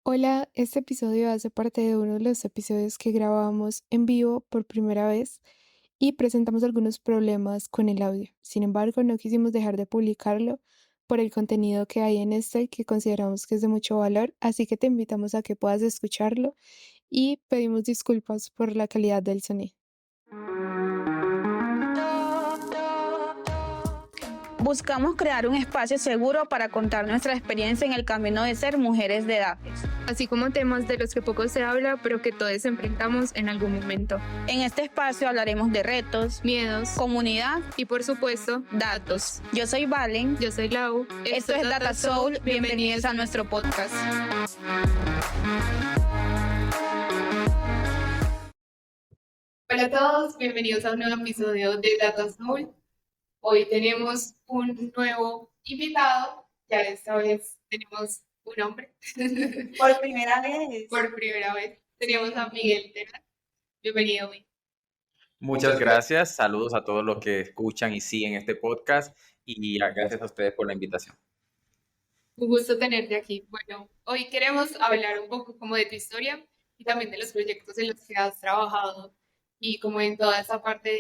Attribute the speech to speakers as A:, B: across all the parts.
A: Hola, este episodio hace parte de uno de los episodios que grabamos en vivo por primera vez y presentamos algunos problemas con el audio. Sin embargo, no quisimos dejar de publicarlo por el contenido que hay en este que consideramos que es de mucho valor, así que te invitamos a que puedas escucharlo y pedimos disculpas por la calidad del sonido.
B: Buscamos crear un espacio seguro para contar nuestra experiencia en el camino de ser mujeres de edades.
A: Así como temas de los que poco se habla, pero que todos enfrentamos en algún momento.
B: En este espacio hablaremos de retos,
A: Miedos
B: comunidad,
A: y, por supuesto,
B: datos. Yo soy Valen.
A: yo soy Lau.
B: Esto es Data Soul. Bienvenidos a nuestro podcast.
A: Hola a todos, bienvenidos a un nuevo episodio de Data Soul. Hoy tenemos un nuevo invitado, ya esta vez tenemos un hombre.
B: Por primera vez.
A: Por primera vez tenemos a Miguel Terán. Bienvenido, Miguel.
C: Muchas gracias, saludos a todos los que escuchan y siguen este podcast y gracias a ustedes por la invitación.
A: Un gusto tenerte aquí. Bueno, hoy queremos hablar un poco como de tu historia y también de los proyectos en los que has trabajado y como en toda esa parte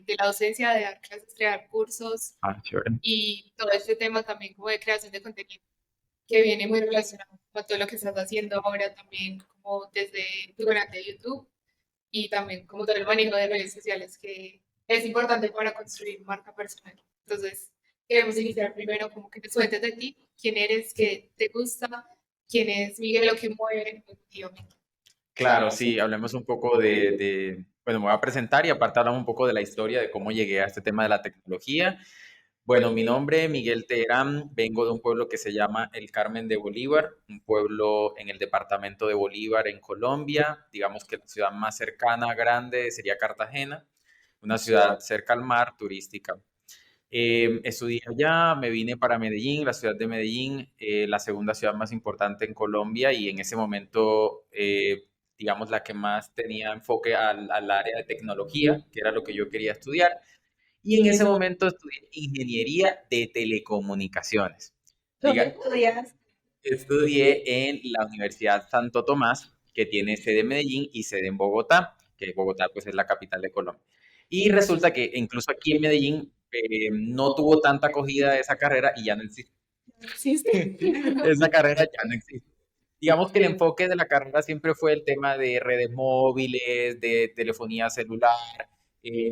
A: de la docencia, de dar clases, crear cursos
C: Chévere.
A: y todo este tema también como de creación de contenido que viene muy relacionado con todo lo que estás haciendo ahora también como desde tu canal de YouTube y también como todo el manejo de redes sociales que es importante para construir marca personal. Entonces, queremos iniciar primero como que te cuentes de ti, quién eres, qué te gusta, quién es Miguel, lo que mueve contigo.
C: Claro, sí, hablemos un poco bueno, me voy a presentar y aparte hablamos un poco de la historia de cómo llegué a este tema de la tecnología. Bueno, mi nombre es Miguel Teherán, vengo de un pueblo que se llama El Carmen de Bolívar, un pueblo en el departamento de Bolívar en Colombia. Digamos que la ciudad más cercana, grande, sería Cartagena, una ciudad cerca al mar, turística. Estudié allá, me vine para Medellín, la ciudad de Medellín, la segunda ciudad más importante en Colombia y en ese momento, digamos, la que más tenía enfoque al área de tecnología, que era lo que yo quería estudiar. Y en ese momento estudié ingeniería de telecomunicaciones.
B: ¿Dónde
C: Diga,
B: estudias?
C: estudié en la Universidad Santo Tomás, que tiene sede en Medellín y sede en Bogotá, que Bogotá pues es la capital de Colombia. Y resulta que incluso aquí en Medellín no tuvo tanta acogida esa carrera y ya no existe.
B: ¿Existe?
C: Esa carrera ya no existe. Digamos que el enfoque de la carrera siempre fue el tema de redes móviles, de telefonía celular.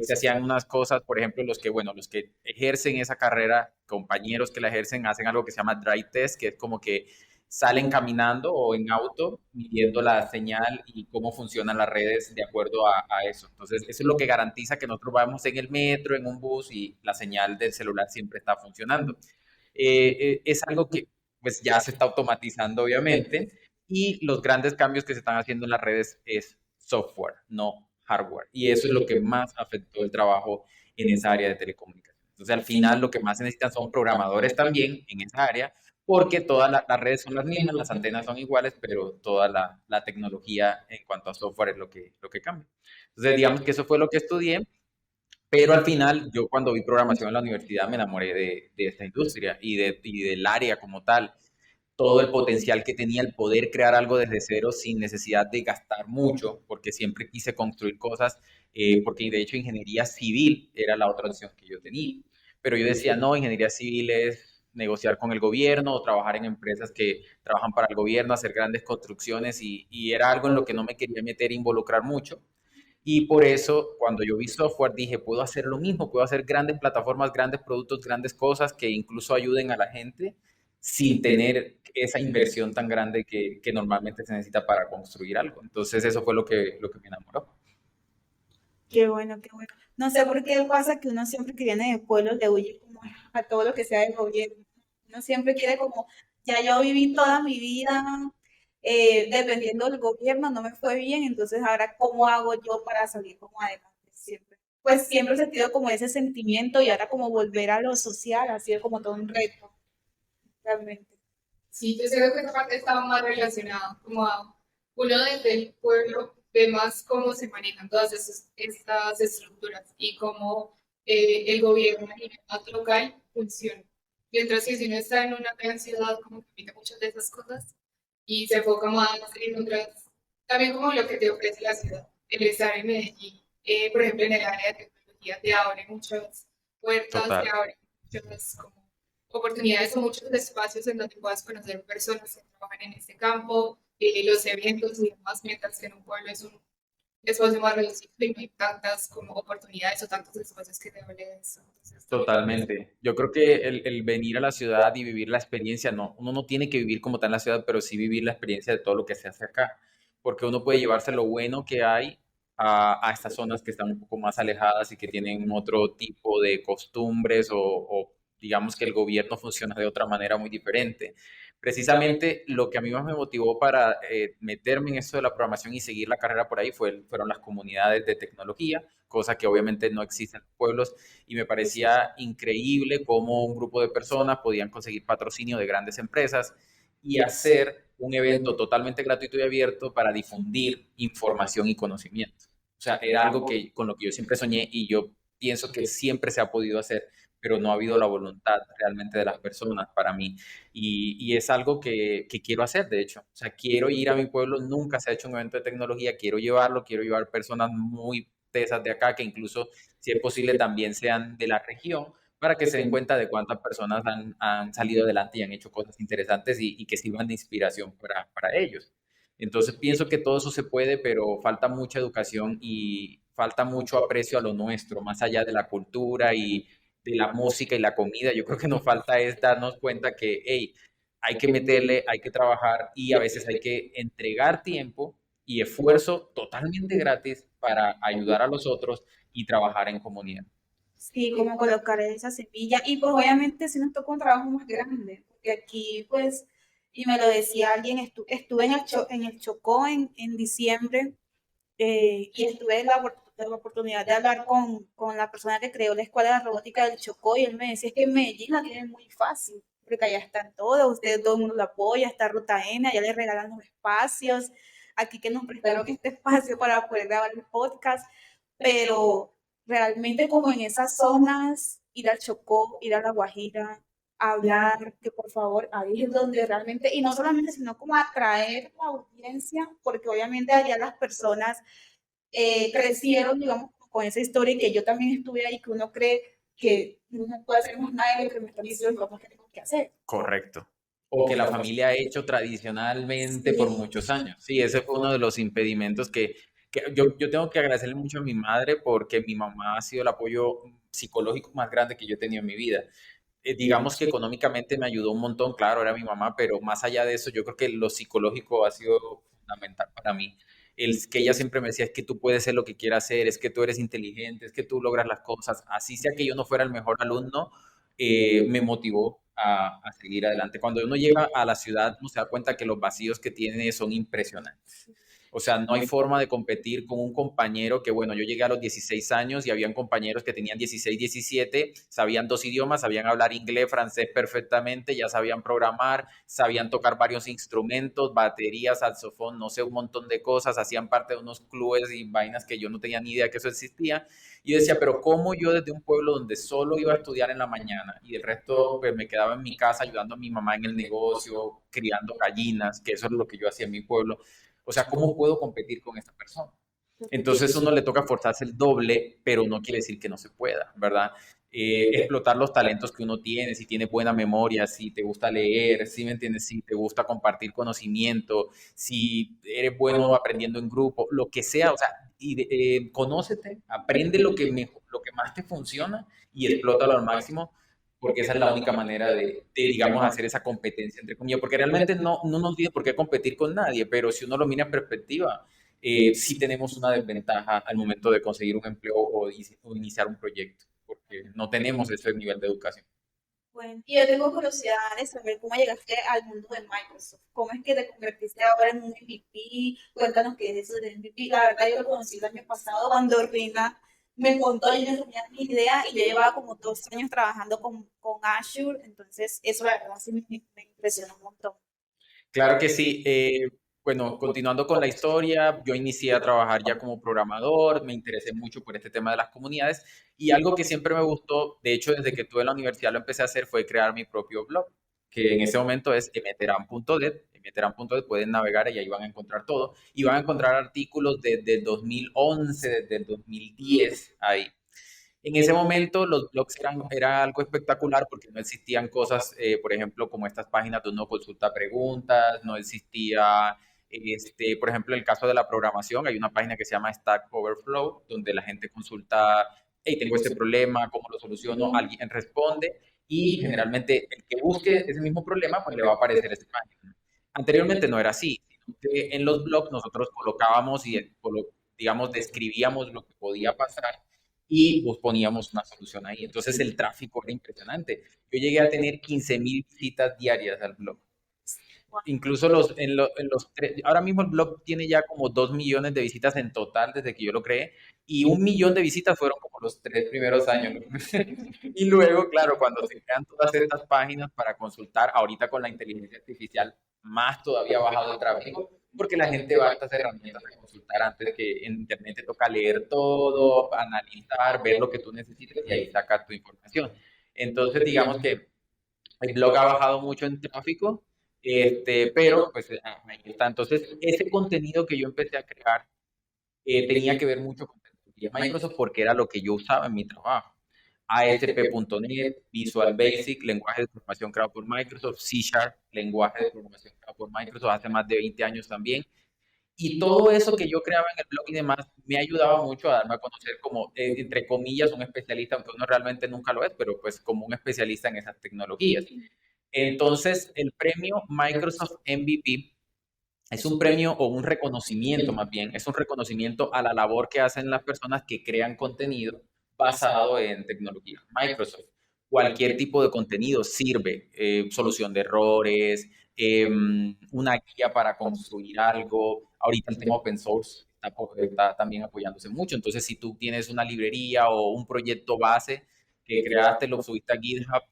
C: Se hacían unas cosas, por ejemplo, bueno, los que ejercen esa carrera, compañeros que la ejercen, hacen algo que se llama drive test, que es como que salen caminando o en auto midiendo la señal y cómo funcionan las redes de acuerdo a eso. Entonces, eso es lo que garantiza que nosotros vamos en el metro, en un bus y la señal del celular siempre está funcionando. Es algo que pues ya se está automatizando obviamente y los grandes cambios que se están haciendo en las redes es software, no hardware. Y eso es lo que más afectó el trabajo en esa área de telecomunicaciones. Entonces, al final, lo que más se necesitan son programadores también en esa área, porque todas las redes son las mismas, las antenas son iguales, pero toda la tecnología en cuanto a software es lo que cambia. Entonces, digamos que eso fue lo que estudié. Pero al final, yo cuando vi programación en la universidad me enamoré de esta industria y del área como tal. Todo el potencial que tenía el poder crear algo desde cero sin necesidad de gastar mucho, porque siempre quise construir cosas, porque de hecho ingeniería civil era la otra opción que yo tenía. Pero yo decía, no, ingeniería civil es negociar con el gobierno o trabajar en empresas que trabajan para el gobierno, hacer grandes construcciones y era algo en lo que no me quería meter e involucrar mucho. Y por eso, cuando yo vi software, dije, puedo hacer lo mismo, puedo hacer grandes plataformas, grandes productos, grandes cosas que incluso ayuden a la gente sin tener esa inversión tan grande que normalmente se necesita para construir algo. Entonces, eso fue lo que me enamoró.
B: Qué bueno, qué bueno. No sé por qué pasa que uno siempre que viene de pueblos le huye como a todo lo que sea del gobierno. Uno siempre quiere como, ya yo viví toda mi vida dependiendo del gobierno, no me fue bien, entonces ahora ¿cómo hago yo para salir como adelante siempre? Pues siempre he sentido como ese sentimiento y ahora como volver a lo social ha sido como todo un reto, realmente.
A: Sí, yo creo que esa parte estaba más relacionada, como a uno desde el pueblo ve más cómo se manejan todas estas estructuras y cómo el gobierno a nivel más local funciona. Mientras que si uno está en una gran ciudad, como que evita muchas de esas cosas, y se enfoca más en otras, también como lo que te ofrece la ciudad. El estar en Medellín, por ejemplo, en el área de tecnología, te abre muchas puertas, te
C: Total.
A: abre muchas como, oportunidades o muchos espacios en donde puedas conocer personas que trabajan en este campo, los eventos y demás, mientras que en un pueblo es un espacio más reducido y no hay tantas como oportunidades o tantos espacios que te hablen de eso. Entonces, también me parece.
C: Totalmente. Yo creo que el venir a la ciudad y vivir la experiencia, no, uno no tiene que vivir como está en la ciudad, pero sí vivir la experiencia de todo lo que se hace acá, porque uno puede llevarse lo bueno que hay a estas zonas que están un poco más alejadas y que tienen otro tipo de costumbres o digamos que el gobierno funciona de otra manera muy diferente. Precisamente lo que a mí más me motivó para meterme en esto de la programación y seguir la carrera por ahí fueron las comunidades de tecnología, cosa que obviamente no existe en los pueblos y me parecía increíble cómo un grupo de personas podían conseguir patrocinio de grandes empresas y hacer un evento totalmente gratuito y abierto para difundir información y conocimiento. O sea, era algo que con lo que yo siempre soñé y yo pienso que siempre se ha podido hacer, pero no ha habido la voluntad realmente de las personas para mí. Y es algo que quiero hacer, de hecho. O sea, quiero ir a mi pueblo, nunca se ha hecho un evento de tecnología, quiero llevarlo, quiero llevar personas muy tesas de acá que incluso si es posible, también sean de la región, para que se den cuenta de cuántas personas han salido adelante y han hecho cosas interesantes y que sirvan de inspiración para ellos. Entonces pienso que todo eso se puede, pero falta mucha educación y falta mucho aprecio a lo nuestro, más allá de la cultura y de la música y la comida. Yo creo que nos falta es darnos cuenta que, hey, hay que meterle, hay que trabajar y a veces hay que entregar tiempo y esfuerzo totalmente gratis para ayudar a los otros y trabajar en comunidad.
B: Sí, como colocar esa semilla. Y pues obviamente sí nos toca un trabajo más grande, porque aquí pues, y me lo decía alguien, estuve en en el Chocó en diciembre y estuve la oportunidad de hablar con la persona que creó la Escuela de Robótica del Chocó y él me decía es que en Medellín la tienen muy fácil, porque allá están todos, ustedes todo el mundo lo apoya, está Ruta N, allá le regalan los espacios, aquí que nos prestaron este espacio para poder grabar el podcast, pero realmente como en esas zonas, ir al Chocó, ir a La Guajira, hablar, que por favor, ahí es donde realmente, y no solamente, sino como atraer la audiencia, porque obviamente allá las personas crecieron, digamos, con esa historia y que yo también estuve ahí, que uno cree que no puede hacer más nada de lo que me están diciendo los papás que tengo que hacer.
C: Correcto. O que la familia ha hecho tradicionalmente por
B: Sí,
C: muchos años. Sí, ese fue uno de los impedimentos que yo tengo que agradecerle mucho a mi madre porque mi mamá ha sido el apoyo psicológico más grande que yo he tenido en mi vida. Digamos que económicamente me ayudó un montón, claro, era mi mamá, pero más allá de eso, yo creo que lo psicológico ha sido fundamental para mí. Que ella siempre me decía, es que tú puedes ser lo que quieras hacer, es que tú eres inteligente, es que tú logras las cosas, así sea que yo no fuera el mejor alumno, me motivó a seguir adelante. Cuando uno llega a la ciudad, uno se da cuenta que los vacíos que tiene son impresionantes. O sea, no hay forma de competir con un compañero que, bueno, yo llegué a los 16 años y habían compañeros que tenían 16, 17, sabían dos idiomas, sabían hablar inglés, francés perfectamente, ya sabían programar, sabían tocar varios instrumentos, batería, saxofón, no sé, un montón de cosas, hacían parte de unos clubes y vainas que yo no tenía ni idea que eso existía. Y yo decía, pero ¿cómo yo desde un pueblo donde solo iba a estudiar en la mañana y el resto pues me quedaba en mi casa ayudando a mi mamá en el negocio, criando gallinas, que eso es lo que yo hacía en mi pueblo? O sea, ¿cómo puedo competir con esta persona? Entonces uno le toca forzarse el doble, pero no quiere decir que no se pueda, ¿verdad? Explotar los talentos que uno tiene, si tiene buena memoria, si te gusta leer, si me entiendes, si te gusta compartir conocimiento, si eres bueno aprendiendo en grupo, lo que sea, o sea, conócete, aprende lo que más te funciona y explótalo al máximo, porque esa es la única manera digamos, hacer esa competencia entre comillas, porque realmente no nos tiene por qué competir con nadie, pero si uno lo mira en perspectiva, sí tenemos una desventaja al momento de conseguir un empleo o iniciar un proyecto, porque no tenemos ese nivel de educación.
B: bueno, y yo tengo curiosidad de saber cómo llegaste al mundo de Microsoft. ¿Cómo es que te convertiste ahora en un MVP? Cuéntanos qué es eso de MVP. La verdad, yo lo conocí el año pasado cuando Rina me contó, yo no tenía ni idea y yo llevaba como 2 años trabajando con Azure, entonces eso la verdad sí me impresionó un montón.
C: Claro que sí. Bueno, continuando con la historia, yo inicié a trabajar ya como programador, me interesé mucho por este tema de las comunidades y algo que siempre me gustó, de hecho desde que estuve en la universidad lo empecé a hacer, fue crear mi propio blog, que en ese momento es mteram.dev, meteran.es, pueden navegar y ahí van a encontrar todo. Y van a encontrar artículos desde el 2011, desde el 2010 ahí. En ese momento los blogs era algo espectacular porque no existían cosas, por ejemplo, como estas páginas donde uno consulta preguntas, no existía, por ejemplo, en el caso de la programación, hay una página que se llama Stack Overflow, donde la gente consulta, hey, tengo este problema, ¿cómo lo soluciono? Alguien responde y generalmente el que busque ese mismo problema, pues le va a aparecer esa página. Anteriormente no era así, sino que en los blogs nosotros colocábamos y, digamos, describíamos lo que podía pasar y pues poníamos una solución ahí. Entonces el tráfico era impresionante. Yo llegué a tener 15.000 visitas diarias al blog. Incluso ahora mismo el blog tiene ya como 2 millones de visitas en total desde que yo lo creé y 1 millón de visitas fueron como los 3 primeros años. Y luego, claro, cuando se crean todas estas páginas para consultar, ahorita con la inteligencia artificial, más todavía ha bajado el tráfico, porque la gente va a estas herramientas a consultar antes que en internet te toca leer todo, analizar, ver lo que tú necesites y ahí sacas tu información. Entonces, digamos que el blog ha bajado mucho en tráfico, pero pues ahí está. Entonces, ese contenido que yo empecé a crear tenía que ver mucho con tecnología Microsoft porque era lo que yo usaba en mi trabajo. ASP.NET, Visual Basic, lenguaje de programación creado por Microsoft, C Sharp, lenguaje de programación creado por Microsoft hace más de 20 años también. Y todo eso que yo creaba en el blog y demás me ayudaba mucho a darme a conocer como, entre comillas, un especialista, aunque uno realmente nunca lo es, pero pues como un especialista en esas tecnologías. Entonces, el premio Microsoft MVP es un premio o un reconocimiento más bien, es un reconocimiento a la labor que hacen las personas que crean contenido basado en tecnología. Microsoft, cualquier tipo de contenido sirve, solución de errores, una guía para construir algo. Ahorita el tema open source está también apoyándose mucho, entonces si tú tienes una librería o un proyecto base que creaste, lo subiste a GitHub,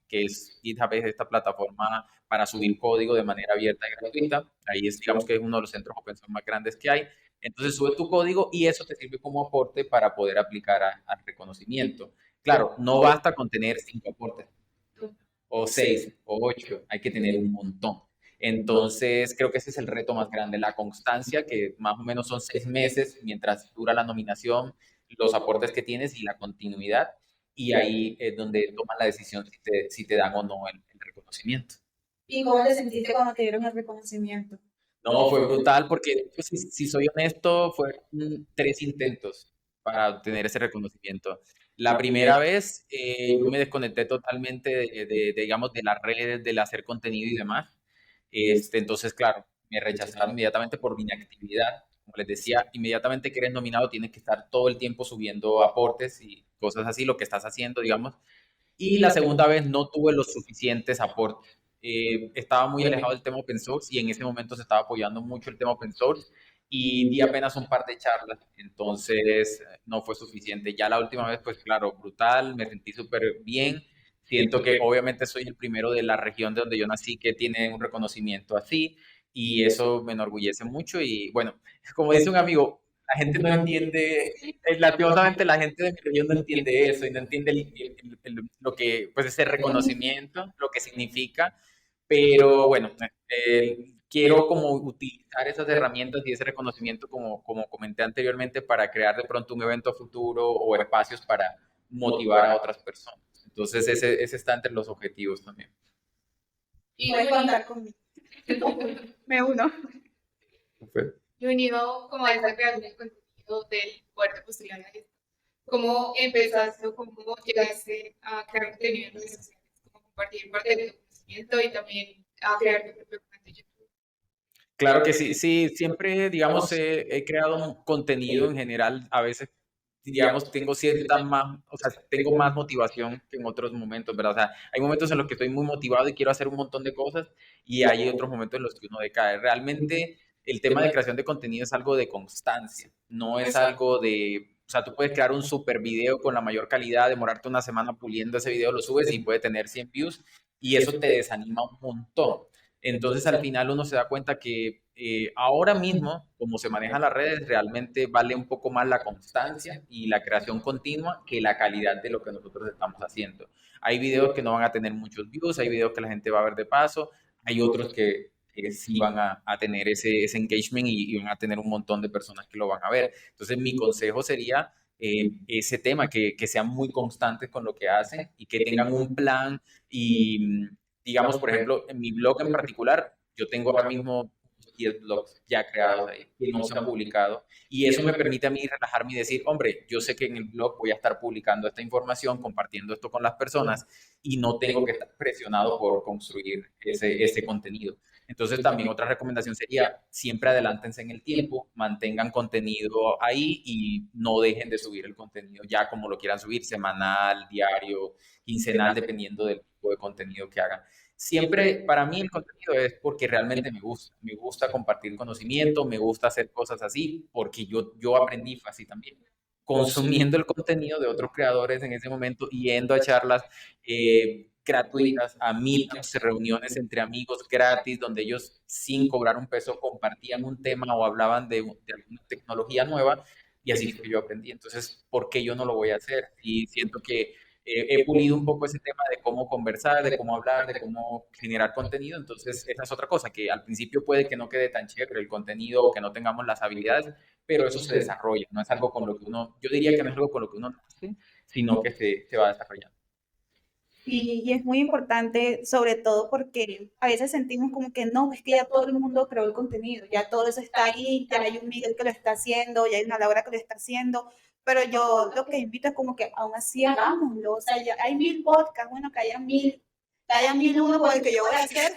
C: GitHub es esta plataforma para subir código de manera abierta y gratuita. Ahí es, digamos que es uno de los centros open source más grandes que hay. Entonces subes tu código y eso te sirve como aporte para poder aplicar al reconocimiento. Claro, no basta con tener 5 aportes, o 6, o 8, hay que tener un montón. Entonces, creo que ese es el reto más grande, la constancia, que más o menos son 6 meses mientras dura la nominación, los aportes que tienes y la continuidad. Y ahí es donde toman la decisión si te dan o no el reconocimiento.
B: ¿Y cómo te sentiste cuando te dieron el reconocimiento?
C: No, fue brutal porque, pues, si soy honesto, fueron 3 intentos para obtener ese reconocimiento. La primera vez yo me desconecté totalmente digamos, de las redes, del hacer contenido y demás. Entonces, claro, me rechazaron inmediatamente por mi inactividad. Como les decía, inmediatamente que eres nominado tienes que estar todo el tiempo subiendo aportes y cosas así, lo que estás haciendo, digamos. Y la segunda vez no tuve los suficientes aportes. Estaba muy alejado del tema open source y en ese momento se estaba apoyando mucho el tema open source y di apenas un par de charlas, entonces no fue suficiente. Ya la última vez, pues claro, brutal, me sentí súper bien. Siento que obviamente soy el primero de la región de donde yo nací que tiene un reconocimiento así y eso me enorgullece mucho y bueno, como dice un amigo, la gente no entiende, lastimosamente la gente de mi región no entiende eso y no entiende lo que, pues ese reconocimiento, lo que significa, pero bueno, quiero como utilizar esas herramientas y ese reconocimiento como comenté anteriormente para crear de pronto un evento futuro o espacios para motivar a otras personas. Entonces ese está entre los objetivos también.
A: Y
B: Puedes contar conmigo. Me uno.
A: y unido como a esa creación de contenido del poder postular a esto. ¿Cómo empezaste o cómo llegaste a crear contenido en redes sociales? ¿Cómo compartir parte de tu conocimiento y también a crear tu propio canal de YouTube?
C: Claro que sí, sí, siempre, digamos, he creado un contenido en general, a veces, digamos, tengo cierta más, o sea, tengo más motivación que en otros momentos, ¿verdad? O sea, hay momentos en los que estoy muy motivado y quiero hacer un montón de cosas y hay otros momentos en los que uno decae. Realmente el tema de creación de contenido es algo de constancia, no es algo de, o sea, tú puedes crear un super video con la mayor calidad, demorarte una semana puliendo ese video, lo subes y puede tener 100 views y eso te desanima un montón. Entonces al final uno se da cuenta que ahora mismo, como se manejan las redes, realmente vale un poco más la constancia y la creación continua que la calidad de lo que nosotros estamos haciendo. Hay videos que no van a tener muchos views, hay videos que la gente va a ver de paso, hay otros que sí van a tener ese engagement y van a tener un montón de personas que lo van a ver. Entonces, mi consejo sería ese tema, que sean muy constantes con lo que hacen y que tengan un plan y, digamos, por ejemplo, en mi blog en particular, yo tengo ahora mismo 10 blogs ya creados ahí que no se han publicado y eso me permite a mí relajarme y decir, hombre, yo sé que en el blog voy a estar publicando esta información, compartiendo esto con las personas y no tengo que estar presionado por construir ese contenido. Entonces también otra recomendación sería siempre adelántense en el tiempo, mantengan contenido ahí y no dejen de subir el contenido ya como lo quieran subir, semanal, diario, quincenal, dependiendo del tipo de contenido que hagan. Siempre para mí el contenido es porque realmente me gusta compartir conocimiento, me gusta hacer cosas así, porque yo aprendí fue así también consumiendo el contenido de otros creadores en ese momento, yendo a charlas gratuitas, a meetups, reuniones entre amigos gratis, donde ellos sin cobrar un peso compartían un tema o hablaban de alguna tecnología nueva, y así fue que yo aprendí. Entonces, ¿por qué yo no lo voy a hacer? Y siento que he pulido un poco ese tema de cómo conversar, de cómo hablar, de cómo generar contenido. Entonces, esa es otra cosa, que al principio puede que no quede tan chévere el contenido o que no tengamos las habilidades, pero eso se desarrolla, no es algo con lo que uno, yo diría que no es algo con lo que uno nace, sino que se va desarrollando.
B: Y es muy importante, sobre todo porque a veces sentimos como que no, es que ya todo el mundo creó el contenido, ya todo eso está ahí, ya hay un Miguel que lo está haciendo, ya hay una Laura que lo está haciendo, pero yo lo que invito es como que aún así hagámoslo, o sea, ya hay 1000 podcasts, bueno, que haya 1001 con el que yo voy a hacer,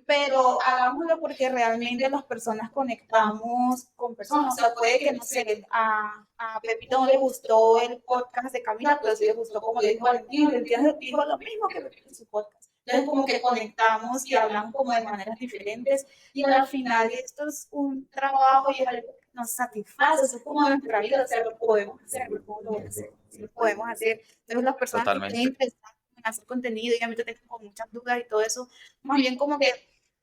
B: pero hagámoslo porque realmente las personas conectamos con personas. O sea, puede que, no sé, a Pepito no le gustó el podcast de Camila, pero sí le gustó como le dijo Valentín, Valentín dijo lo mismo que Pepito en su podcast. Entonces, como que conectamos y hablamos como de maneras diferentes. Y al final, esto es un trabajo y es algo que nos satisface. Eso es como nuestra vida, o sea, lo podemos hacer, lo podemos hacer. Sí, lo podemos hacer. Entonces, las personas que tienen
C: Totalmente.
B: interés en hacer contenido y a mí te tengo con muchas dudas y todo eso, más bien como que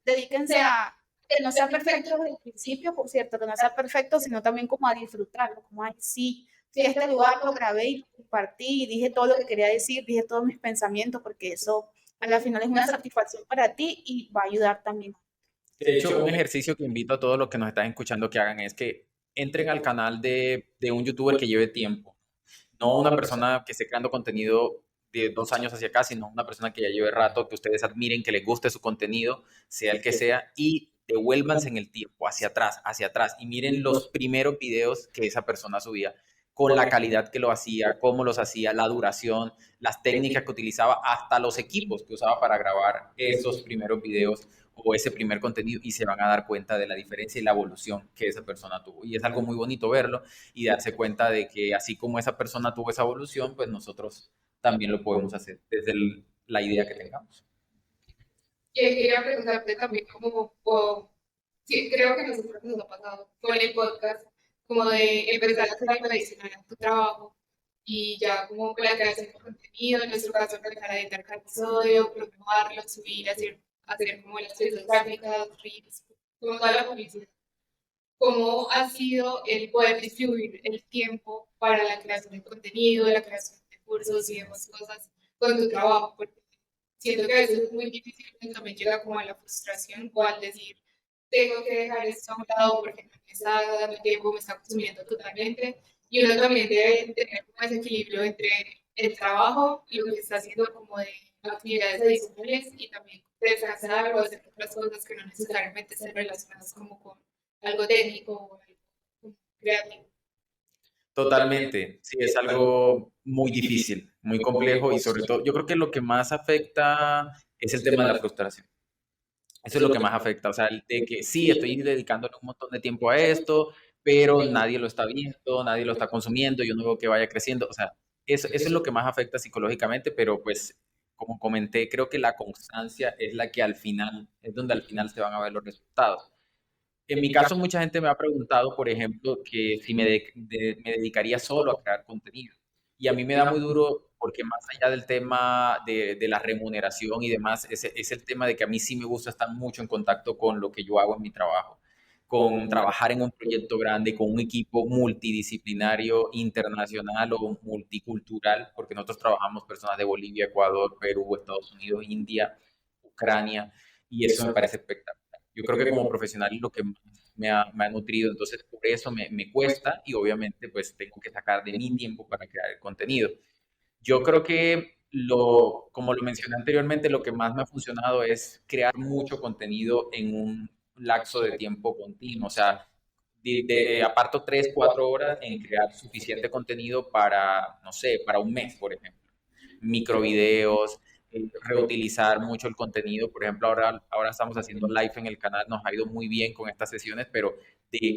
B: dedíquense a que no sea perfecto desde el principio, por cierto, que no sea perfecto, sino también como a disfrutarlo, como, ay, sí, sí, este lugar lo grabé y lo compartí y dije todo lo que quería decir, dije todos mis pensamientos, porque eso a la final es una satisfacción para ti y va a ayudar también.
C: De hecho, un ejercicio que invito a todos los que nos están escuchando que hagan es que entren al canal de un youtuber que lleve tiempo, no una persona que esté creando contenido de 2 años hacia acá, sino una persona que ya lleve rato, que ustedes admiren, que les guste su contenido, sea el que sea, y devuélvanse en el tiempo, hacia atrás, y miren los primeros videos que esa persona subía, con la calidad que lo hacía, cómo los hacía, la duración, las técnicas que utilizaba, hasta los equipos que usaba para grabar esos primeros videos o ese primer contenido y se van a dar cuenta de la diferencia y la evolución que esa persona tuvo. Y es algo muy bonito verlo y darse cuenta de que así como esa persona tuvo esa evolución, pues nosotros también lo podemos hacer desde la idea que tengamos.
A: Y quería preguntarte también como, sí, creo que nosotros nos ha pasado con el podcast, como de empezar a hacer algo adicional a tu trabajo y ya como con la creación de contenido, en nuestro caso empezar a editar cada episodio, programarlo, subir, hacer como las piezas gráficas, reels, como toda la publicidad. ¿Cómo ha sido el poder distribuir el tiempo para la creación de contenido, la creación de cursos y demás cosas con tu trabajo? Porque siento que a veces es muy difícil y también llega como a la frustración o al decir, tengo que dejar esto a un lado porque no me está dando tiempo, me está consumiendo totalmente. Y uno también debe tener como ese equilibrio entre el trabajo y lo que está haciendo como de actividades adicionales y también descansar o hacer otras cosas que no necesariamente estén relacionadas como con algo técnico o algo creativo.
C: Totalmente, sí, es algo muy difícil, muy complejo y sobre todo, yo creo que lo que más afecta es el tema de la frustración. Eso es lo que más afecta, o sea, el de que sí, estoy dedicándole un montón de tiempo a esto, pero nadie lo está viendo, nadie lo está consumiendo, yo no veo que vaya creciendo, o sea, eso es lo que más afecta psicológicamente, pero pues, como comenté, creo que la constancia es la que al final, es donde al final se van a ver los resultados. En mi caso, mucha gente me ha preguntado, por ejemplo, que si me dedicaría solo a crear contenido. Y a mí me da muy duro porque más allá del tema de la remuneración y demás, es el tema de que a mí sí me gusta estar mucho en contacto con lo que yo hago en mi trabajo, con trabajar en un proyecto grande, con un equipo multidisciplinario, internacional o multicultural, porque nosotros trabajamos personas de Bolivia, Ecuador, Perú, Estados Unidos, India, Ucrania, y eso me parece espectacular. Yo creo que como profesional es lo que más me ha nutrido, entonces por eso me cuesta y obviamente pues tengo que sacar de mi tiempo para crear el contenido. Yo creo que como lo mencioné anteriormente, lo que más me ha funcionado es crear mucho contenido en un lapso de tiempo continuo. O sea, aparto 3, 4 horas en crear suficiente contenido para, no sé, para un mes, por ejemplo. Microvideos, reutilizar mucho el contenido. Por ejemplo, ahora estamos haciendo live en el canal, nos ha ido muy bien con estas sesiones, pero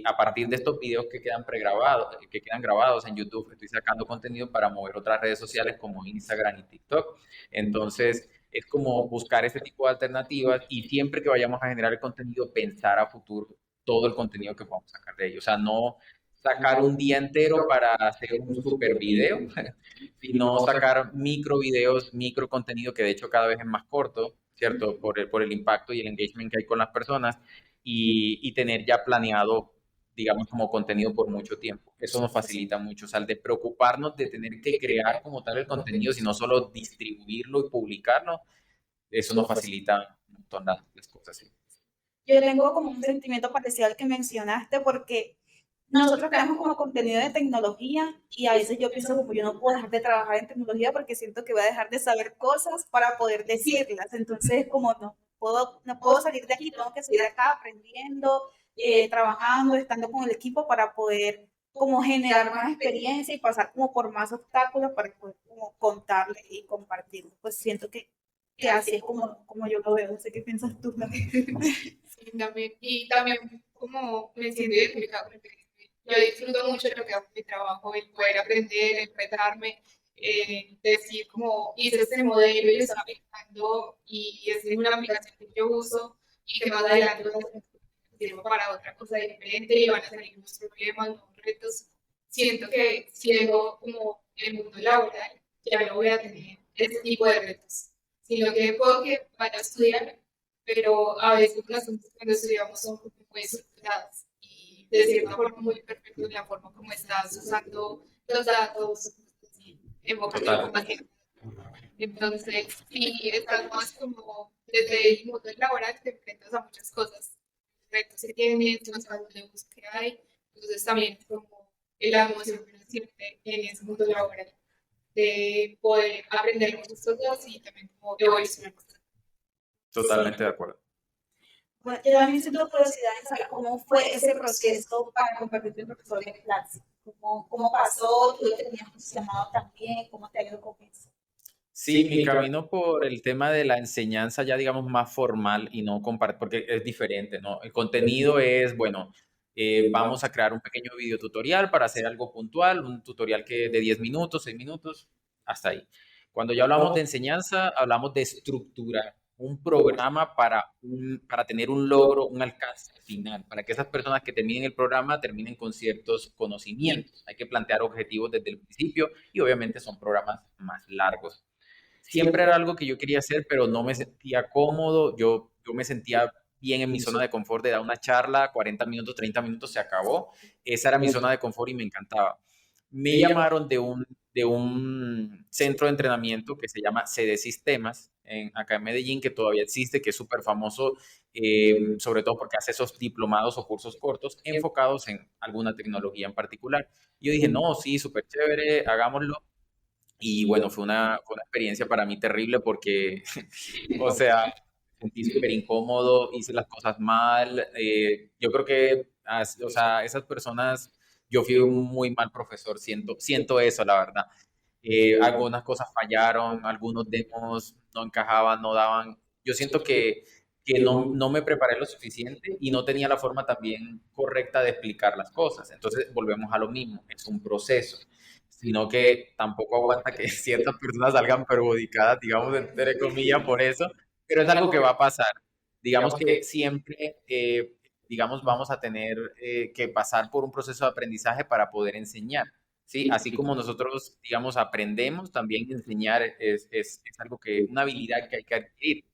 C: a partir de estos videos que quedan pregrabados, que quedan grabados en YouTube, estoy sacando contenido para mover otras redes sociales como Instagram y TikTok. Entonces, es como buscar ese tipo de alternativas y siempre que vayamos a generar el contenido, pensar a futuro todo el contenido que podamos sacar de ello. O sea, no sacar un día entero para hacer un super video, sino sacar micro videos, micro contenido que de hecho cada vez es más corto, ¿cierto? Por el impacto y el engagement que hay con las personas y tener ya planeado, digamos, como contenido por mucho tiempo. Eso nos facilita mucho, o sea, el de preocuparnos de tener que crear como tal el contenido, sino solo distribuirlo y publicarlo, eso nos facilita un montón las cosas. ¿Sí?
B: Yo tengo como un sentimiento parecido al que mencionaste porque nosotros creamos como contenido de tecnología y a veces yo pienso como yo no puedo dejar de trabajar en tecnología porque siento que voy a dejar de saber cosas para poder decirlas. Entonces, como no puedo salir de aquí, tengo que seguir acá aprendiendo, trabajando, estando con el equipo para poder como generar más experiencia y pasar como por más obstáculos para poder como contarle y compartirlo. Pues siento que así es como yo lo veo. No sé qué piensas tú.
A: Sí, también. Y también como me siento identificada con el periodismo. Yo disfruto mucho de lo que hago en mi trabajo, el poder aprender, el retarme, decir como hice este modelo y lo estoy aplicando y es una aplicación que yo uso y que más adelante va a ser para otra cosa diferente y van a salir nuevos problemas, nuevos retos. Siento que si llego como el mundo laboral, ya no voy a tener ese tipo de retos, sino que puedo que vaya a estudiar, pero a veces las cosas cuando estudiamos son muy estructuradas y de cierta forma muy perfecto en la forma como estás usando los datos, enfocando en
C: Total.
A: la gente. Entonces, si estás más como desde el mundo laboral, te enfrentas a muchas cosas, retos que tienes, los problemas que hay, entonces también es como la emoción que uno siente en ese mundo laboral de poder aprender muchas cosas y también como evolucionar.
C: Totalmente de acuerdo.
B: Bueno, yo también siento curiosidad en saber cómo fue ese proceso para convertirte en profesor de clase. ¿Cómo pasó? ¿Tú lo tenías posicionado también? ¿Cómo te ha ido con eso?
C: Sí, mi camino por el tema de la enseñanza ya digamos más formal y no compartir, porque es diferente, ¿no? El contenido es, bueno, vamos a crear un pequeño video tutorial para hacer algo puntual, un tutorial que de 10 minutos, 6 minutos, hasta ahí. Cuando ya hablamos de enseñanza, hablamos de estructura, un programa para tener un logro, un alcance final, para que esas personas que terminen el programa terminen con ciertos conocimientos. Hay que plantear objetivos desde el principio y obviamente son programas más largos. Siempre era algo que yo quería hacer, pero no me sentía cómodo. Yo me sentía bien en mi zona de confort de dar una charla, 40 minutos, 30 minutos, se acabó. Esa era mi zona de confort y me encantaba. Me llamaron de un centro de entrenamiento que se llama CD Sistemas, acá en Medellín, que todavía existe, que es súper famoso, sobre todo porque hace esos diplomados o cursos cortos enfocados en alguna tecnología en particular. Y yo dije, no, sí, súper chévere, hagámoslo. Y bueno, fue una experiencia para mí terrible porque, o sea, me sentí súper incómodo, hice las cosas mal. Yo creo que, o sea, esas personas, yo fui un muy mal profesor, siento eso, la verdad. Algunas cosas fallaron, algunos demos no encajaban, no daban. Yo siento que no me preparé lo suficiente y no tenía la forma también correcta de explicar las cosas. Entonces, volvemos a lo mismo, es un proceso, sino que tampoco aguanta que ciertas personas salgan perjudicadas, digamos, entre comillas, por eso, pero es algo que va a pasar. Digamos que siempre, digamos, vamos a tener que pasar por un proceso de aprendizaje para poder enseñar. ¿Sí? Así como nosotros, digamos, aprendemos, también enseñar es algo que, una habilidad que hay que adquirir.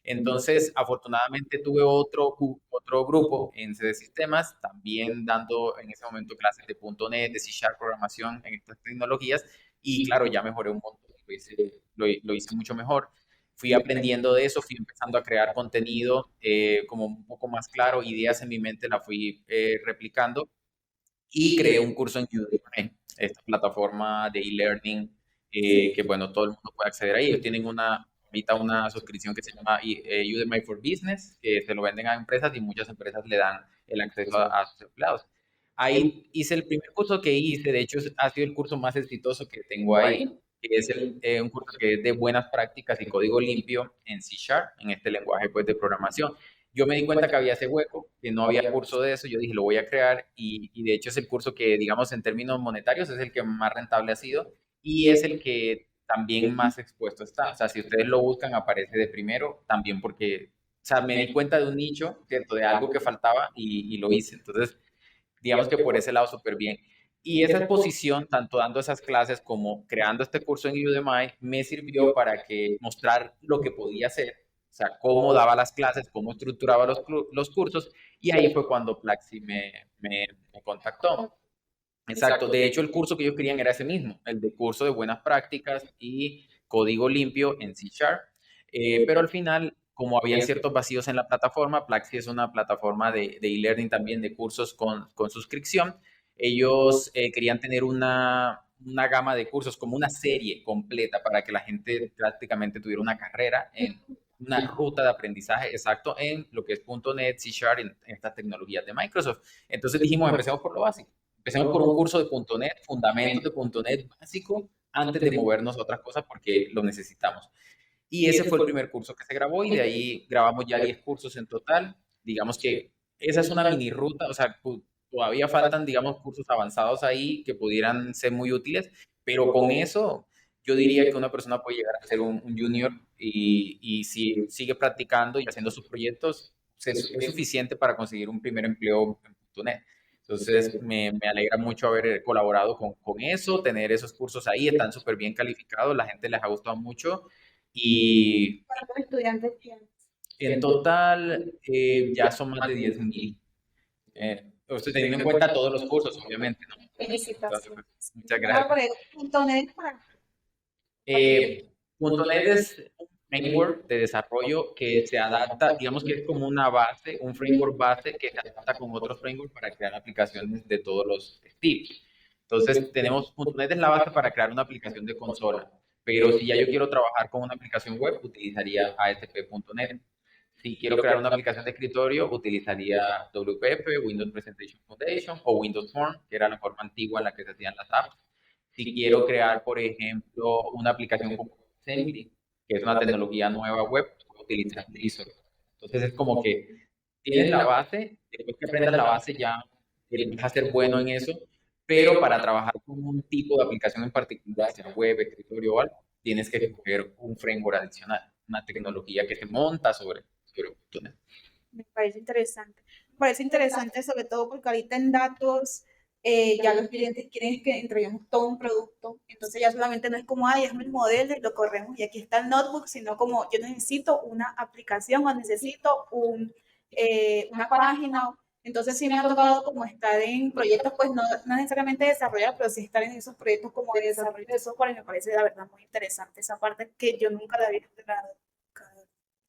C: Entonces, afortunadamente tuve otro grupo en CD Sistemas, también dando en ese momento clases de .NET, de C Sharp, programación en estas tecnologías, y claro, ya mejoré un montón, lo hice mucho mejor. fui aprendiendo de eso, fui empezando a crear contenido como un poco más claro, ideas en mi mente la fui replicando y creé un curso en Udemy, esta plataforma de e-learning que, bueno, todo el mundo puede acceder ahí. Ellos tienen ahorita una suscripción que se llama Udemy for Business, que se lo venden a empresas y muchas empresas le dan el acceso a sus empleados. Ahí hice el primer curso que hice, de hecho ha sido el curso más exitoso que tengo ahí, que es un curso que es de buenas prácticas y código limpio en C Sharp, en este lenguaje pues, de programación. Yo me di cuenta que había ese hueco, que no había curso de eso, yo dije, lo voy a crear y de hecho es el curso que, digamos, en términos monetarios es el que más rentable ha sido y es el que también más expuesto está. O sea, si ustedes lo buscan, aparece de primero, también porque, o sea, me di cuenta de un nicho, ¿cierto? De algo que faltaba y lo hice. Entonces, digamos que por ese lado súper bien. Y esa exposición, tanto dando esas clases como creando este curso en Udemy, me sirvió para que mostrar lo que podía hacer, o sea, cómo daba las clases, cómo estructuraba los cursos, y ahí fue cuando Plaxi me contactó. Exacto, de hecho el curso que ellos querían era ese mismo, el de curso de buenas prácticas y código limpio en C Sharp. Pero al final, como habían ciertos vacíos en la plataforma, Plaxi es una plataforma de e-learning también de cursos con suscripción. Ellos querían tener una gama de cursos, como una serie completa para que la gente prácticamente tuviera una carrera en una ruta de aprendizaje exacto en lo que es .NET, C Sharp, en estas tecnologías de Microsoft. Entonces dijimos, empecemos por lo básico. Empecemos por un curso de .NET, fundamentos de .NET básico, antes de movernos a otras cosas porque lo necesitamos. Y ese fue el primer curso que se grabó y de ahí grabamos ya 10 cursos en total. Digamos que esa es una mini ruta, o sea, todavía faltan, digamos, cursos avanzados ahí que pudieran ser muy útiles, pero con eso yo diría que una persona puede llegar a ser un junior y si sigue practicando y haciendo sus proyectos, es suficiente para conseguir un primer empleo en .NET. Entonces, me alegra mucho haber colaborado con eso, tener esos cursos ahí, están súper bien calificados, la gente les ha gustado mucho y
B: ¿Cuántos estudiantes tienes?
C: en total ya son más de 10.000. Estoy teniendo en cuenta todos los cursos, obviamente, ¿no? Entonces,
B: Felicitaciones.
C: pues, muchas
B: Voy a
C: gracias.
B: poner .NET
C: Eh, .NET es un framework de desarrollo que se adapta, digamos que es como una base, un framework base que se adapta con otros frameworks para crear aplicaciones de todos los estilos. Entonces, tenemos .NET es la base para crear una aplicación de consola, pero si ya yo quiero trabajar con una aplicación web, utilizaría ASP.NET. Si quiero crear una aplicación de escritorio, utilizaría WPF, Windows Presentation Foundation o Windows Form, que era la forma antigua en la que se hacían las apps. Si quiero crear, por ejemplo, una aplicación como Assembly, que es una tecnología nueva web, puedo utilizar Blazor. Entonces es como que tienes la base, después que aprendas la base ya vas a ser bueno en eso, pero para trabajar con un tipo de aplicación en particular, sea web, escritorio o algo, tienes que escoger un framework adicional, una tecnología que se monta sobre .NET.
B: me parece interesante. Me parece interesante sobre todo porque ahorita en datos ya los clientes quieren que entreguemos todo un producto. Entonces ya solamente no es como, ay, es el modelo y lo corremos y aquí está el notebook, sino como yo necesito una aplicación o necesito una página. Entonces sí me ha tocado como estar en proyectos, pues no necesariamente desarrollar, pero sí estar en esos proyectos como de desarrollo de software y me parece la verdad muy interesante esa parte que yo nunca la había explorado.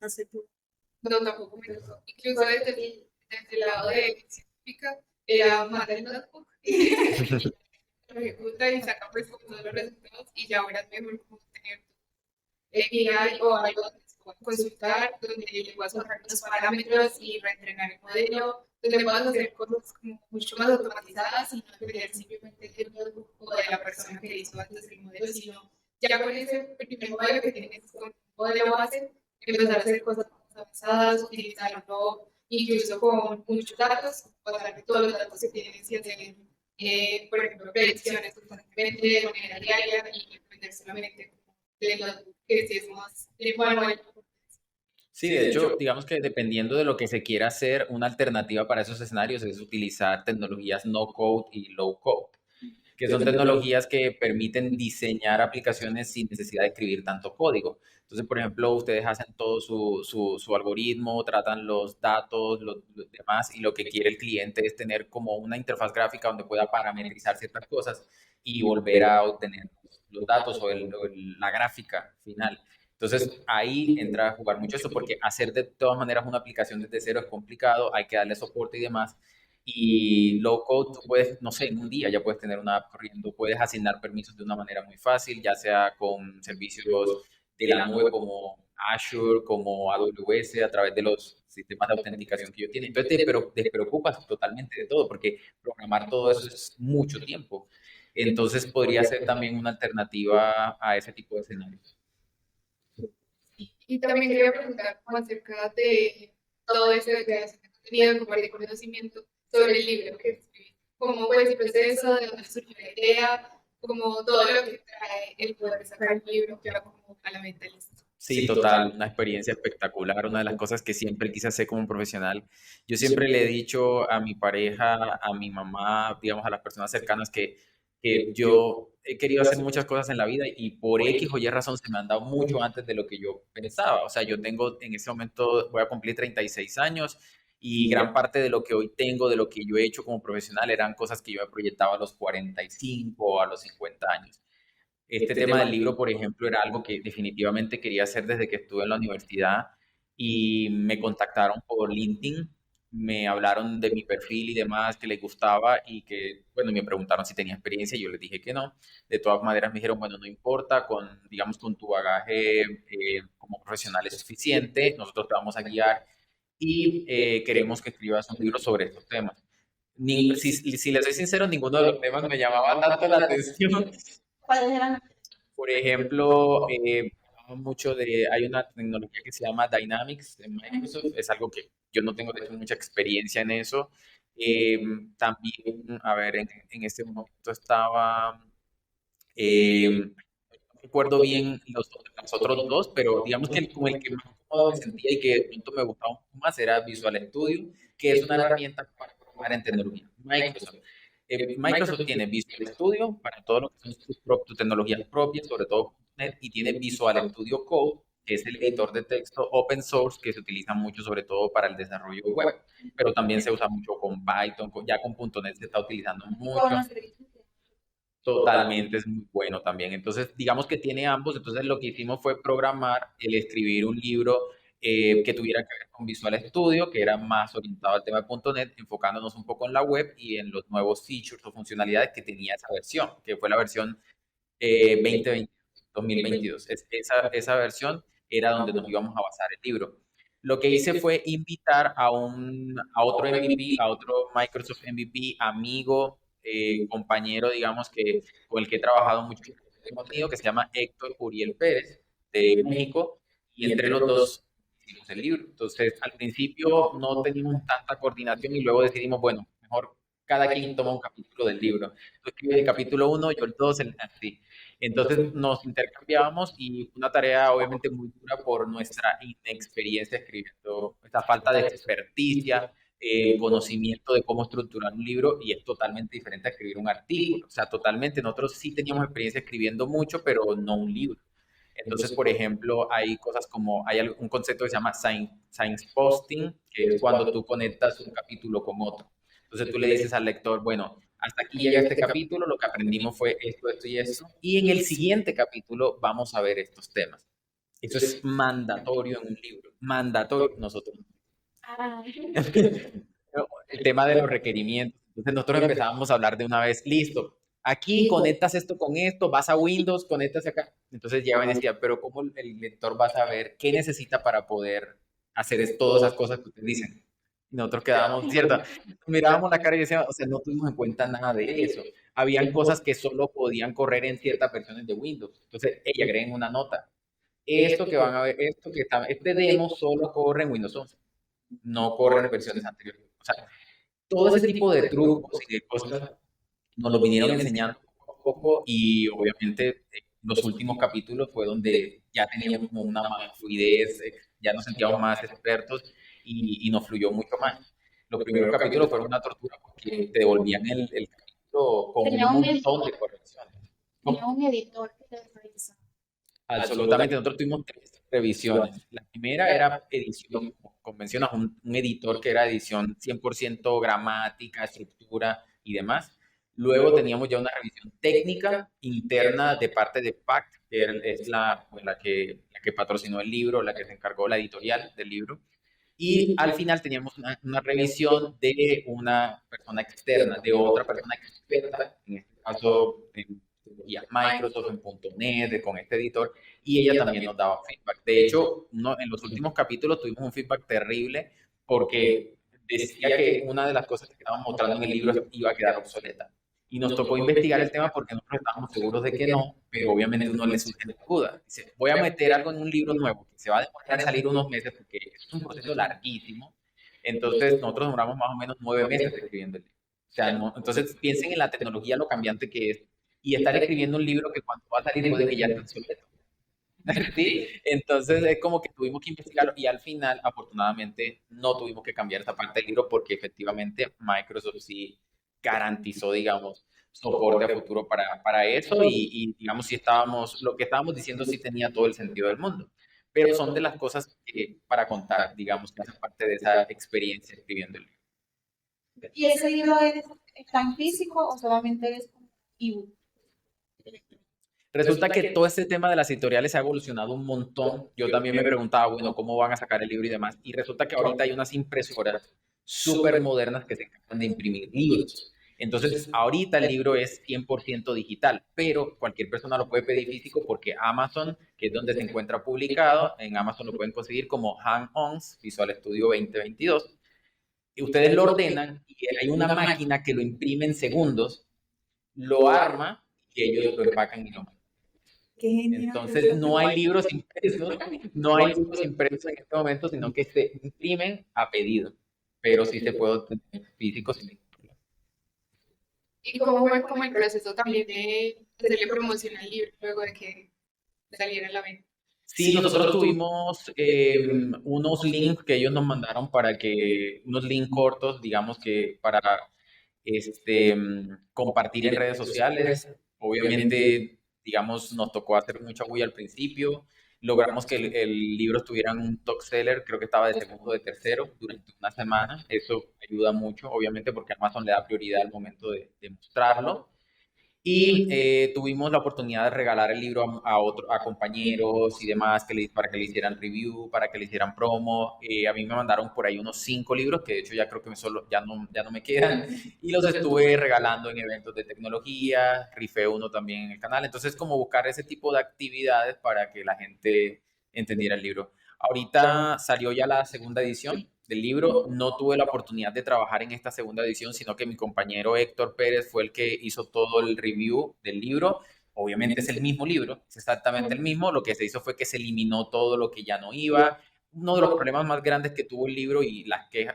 B: No sé tú.
A: No, tampoco me gustó. Incluso desde el lado de científica, era manda el notebook, lo ejecuta y saca pues como todos los resultados y ya ahora es mejor como tener AI o algo donde se pueda consultar, donde le puedas bajar unos parámetros y reentrenar el modelo, donde puedas hacer cosas como mucho más automatizadas y no depender simplemente del notebook o de la persona que hizo antes el modelo, sino ya con ese primer modelo que tienes con un modelo base, empezar a hacer cosas más avanzadas, utilizarlo incluso con muchos datos, pasar todos los datos que tienes y hacer, por ejemplo, predicciones constantemente de manera diaria y depender solamente de los que sí es más manual.
C: Sí, de hecho, digamos que dependiendo de lo que se quiera hacer, una alternativa para esos escenarios es utilizar tecnologías no code y low code, que son tecnologías que permiten diseñar aplicaciones sin necesidad de escribir tanto código. Entonces, por ejemplo, ustedes hacen todo su algoritmo, tratan los datos, los demás, y lo que quiere el cliente es tener como una interfaz gráfica donde pueda parametrizar ciertas cosas y volver a obtener los datos o la gráfica final. Entonces ahí entra a jugar mucho eso, porque hacer de todas maneras una aplicación desde cero es complicado, hay que darle soporte y demás. Y low code, tú puedes, no sé, en un día ya puedes tener una app corriendo, puedes asignar permisos de una manera muy fácil, ya sea con servicios de la nube como Azure, como AWS, a través de los sistemas de autenticación que ellos tienen. Entonces te despreocupas totalmente de todo, porque programar todo eso es mucho tiempo. Entonces podría ser también una alternativa a ese tipo de escenarios.
A: Y también quería preguntar como acerca de todo eso de creación de contenido, compartir conocimiento sobre el libro que escribí. ¿Cómo fue ese proceso? ¿De dónde surgió la idea? Como todo lo que trae el poder sacar un libro que va como a la venta listo.
C: Sí, total, una experiencia espectacular, una de las cosas que siempre quise hacer como un profesional. Yo siempre le he dicho a mi pareja, a mi mamá, digamos, a las personas cercanas que yo he querido hacer muchas cosas en la vida y por X o Y razón se me han dado mucho antes de lo que yo pensaba. O sea, yo tengo en ese momento, voy a cumplir 36 años y gran parte de lo que hoy tengo, de lo que yo he hecho como profesional, eran cosas que yo me proyectaba a los 45 o a los 50 años. Este tema del libro, por ejemplo, era algo que definitivamente quería hacer desde que estuve en la universidad y me contactaron por LinkedIn, me hablaron de mi perfil y demás, que les gustaba y que, bueno, me preguntaron si tenía experiencia y yo les dije que no. De todas maneras me dijeron, bueno, no importa, digamos, con tu bagaje como profesional es suficiente, nosotros te vamos a guiar y queremos que escribas un libro sobre estos temas. Si les soy sincero, ninguno de los temas me llamaba tanto la atención.
B: ¿Cuáles eran?
C: Por ejemplo, hablamos mucho hay una tecnología que se llama Dynamics de Microsoft, es algo que yo no tengo de hecho mucha experiencia en eso. También, a ver, en este momento estaba, no recuerdo bien los otros dos, pero digamos que como el que más cómodo me sentía y que de pronto me gustaba un poco más era Visual Studio, que es una herramienta para programar en tecnología. Microsoft tiene Visual Studio para todo lo que son tus tecnologías propias, sobre todo .NET, y tiene Visual Studio Code, que es el editor de texto open source que se utiliza mucho, sobre todo para el desarrollo web, pero también se usa mucho con Python, ya con .NET se está utilizando mucho. Totalmente, es muy bueno también. Entonces, digamos que tiene ambos. Entonces, lo que hicimos fue programar, el escribir un libro que tuviera que ver con Visual Studio, que era más orientado al tema de .NET, enfocándonos un poco en la web y en los nuevos features o funcionalidades que tenía esa versión, que fue la versión 2020, 2022. Esa versión era donde nos íbamos a basar el libro. Lo que hice fue invitar a otro MVP, a otro Microsoft MVP, amigo, compañero, digamos, con el que he trabajado mucho contenido, que se llama Héctor Uriel Pérez, de México, y entre los dos hicimos el libro. Entonces, al principio no teníamos tanta coordinación y luego decidimos, bueno, mejor cada quien toma un capítulo del libro. Tú escribes el capítulo 1, yo el 2, así. Entonces nos intercambiábamos y una tarea obviamente muy dura por nuestra inexperiencia escribiendo, esta falta de experticia, conocimiento de cómo estructurar un libro y es totalmente diferente a escribir un artículo. O sea, totalmente, nosotros sí teníamos experiencia escribiendo mucho, pero no un libro. Entonces, por ejemplo, hay cosas como, hay un concepto que se llama science posting, que es cuando tú conectas un capítulo con otro. Entonces tú le dices al lector, bueno, hasta aquí llega este capítulo, lo que aprendimos fue esto, esto y esto, y en el siguiente capítulo vamos a ver estos temas. Eso es mandatorio en un libro, mandatorio nosotros. El tema de los requerimientos. Entonces nosotros empezábamos a hablar de una vez, listo, aquí conectas esto con esto, vas a Windows, conectas acá. Entonces ya y decía, pero ¿cómo el lector va a saber qué necesita para poder hacer todas esas cosas que ustedes dicen? Y nosotros quedábamos, ¿cierto? Mirábamos la cara y decíamos, o sea, no tuvimos en cuenta nada de eso. Habían cosas que solo podían correr en ciertas versiones de Windows. Entonces, ella agreguen una nota. Esto que van a ver, este demo solo corre en Windows 11, no corre en versiones anteriores. O sea, todo ese tipo de trucos y de cosas nos lo vinieron enseñando poco a poco y obviamente los últimos capítulos fue donde ya teníamos como una más fluidez, ya nos sentíamos más expertos y nos fluyó mucho más. Los primeros capítulos fueron una tortura porque te devolvían el capítulo con un montón de correcciones.
B: Tenía un editor que te revisa.
C: Absolutamente, nosotros tuvimos 3 revisiones. La primera era edición, como mencionas, un editor que era edición 100% gramática, estructura y demás. Luego teníamos ya una revisión técnica interna de parte de PAC, que es pues, la que patrocinó el libro, la que se encargó la editorial del libro. Y al final teníamos una revisión de una persona externa, de otra persona experta, en este caso en tecnología Microsoft, en .NET, con este editor, y ella también nos daba feedback. De hecho, en los últimos capítulos tuvimos un feedback terrible porque decía que una de las cosas que estaban mostrando en el libro iba a quedar obsoleta. Y nos tocó investigar el tema porque nosotros estábamos seguros de que no, pero obviamente uno le surge la duda. Dice, voy a meter algo en un libro nuevo que se va a demorar en salir unos meses porque es un proceso larguísimo. Entonces nosotros demoramos más o menos 9 meses escribiendo el libro. O sea, entonces piensen en la tecnología, lo cambiante que es. Y estar escribiendo un libro que cuando va a salir puede que ya esté obsoleto. ¿Sí? Entonces es como que tuvimos que investigarlo y al final, afortunadamente, no tuvimos que cambiar esa parte del libro porque efectivamente Microsoft sí garantizó, digamos, soporte a futuro para eso y digamos, si estábamos, lo que estábamos diciendo sí tenía todo el sentido del mundo. Pero son de las cosas que, para contar, digamos, que hacen parte de esa experiencia escribiendo el libro.
B: ¿Y ese libro está en físico o solamente es como ebook?
C: Resulta que todo este tema de las editoriales ha evolucionado un montón. Yo también me preguntaba, bueno, ¿cómo van a sacar el libro y demás? Y resulta que ahorita hay unas impresoras súper modernas que se encargan de imprimir libros. Entonces, ahorita el libro es 100% digital, pero cualquier persona lo puede pedir físico porque Amazon, que es donde se encuentra publicado, en Amazon lo pueden conseguir como Hang-Ons Visual Studio 2022. Y ustedes lo ordenan y hay una máquina que lo imprime en segundos, lo arma y ellos lo empacan y lo mandan.
B: Qué genial.
C: Entonces no hay libros impresos, no hay libros impresos en este momento, sino que se imprimen a pedido, pero sí se puede obtener físicos sin ningún problema.
A: ¿Y cómo fue como el proceso también de hacerle promoción al libro luego de que saliera a la venta?
C: Sí, nosotros tuvimos unos links que ellos nos mandaron para que, unos links cortos, digamos que para compartir en redes sociales. Obviamente, digamos, nos tocó hacer mucha bulla al principio. Logramos que el libro estuviera en un top seller, creo que estaba de segundo o de tercero durante una semana. Eso ayuda mucho, obviamente, porque Amazon le da prioridad al momento de mostrarlo. Y tuvimos la oportunidad de regalar el libro a compañeros y demás para que le hicieran review, para que le hicieran promo. A mí me mandaron por ahí unos 5 libros, que de hecho ya creo que ya no me quedan. Y los estuve regalando en eventos de tecnología, rifé uno también en el canal. Entonces, como buscar ese tipo de actividades para que la gente entendiera el libro. Ahorita salió ya la segunda edición del libro. No tuve la oportunidad de trabajar en esta segunda edición, sino que mi compañero Héctor Pérez fue el que hizo todo el review del libro. Obviamente es el mismo libro, es exactamente el mismo. Lo que se hizo fue que se eliminó todo lo que ya no iba. Uno de los problemas más grandes que tuvo el libro y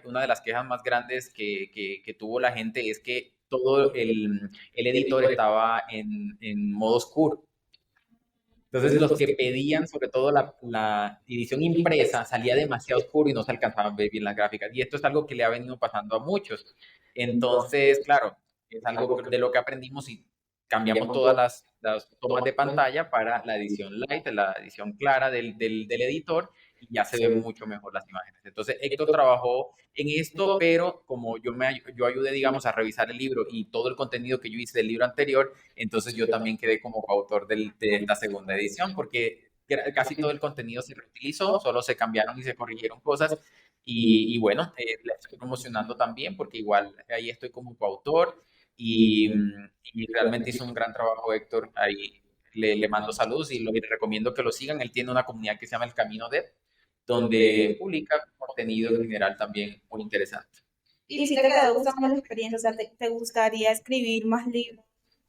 C: una de las quejas más grandes que tuvo la gente es que todo el editor estaba en modo oscuro. Entonces los que pedían, sobre todo la edición impresa, salía demasiado oscuro y no se alcanzaban a ver bien las gráficas. Y esto es algo que le ha venido pasando a muchos. Entonces, claro, es algo de lo que aprendimos y cambiamos todas las tomas de pantalla para la edición light, la edición clara del editor, y ya se ven mucho mejor las imágenes. Entonces, Héctor trabajó en esto, pero como yo ayudé, digamos, a revisar el libro y todo el contenido que yo hice del libro anterior, entonces yo también quedé como coautor de la segunda edición, porque casi todo el contenido se reutilizó, solo se cambiaron y se corrigieron cosas. Y bueno, la estoy promocionando también, porque igual ahí estoy como coautor y realmente hizo un gran trabajo Héctor. Ahí le mando saludos y le recomiendo que lo sigan. Él tiene una comunidad que se llama El Camino de, donde publica contenido en general también muy interesante.
B: Y si te quedó gustando la experiencia, o sea, te gustaría escribir más libros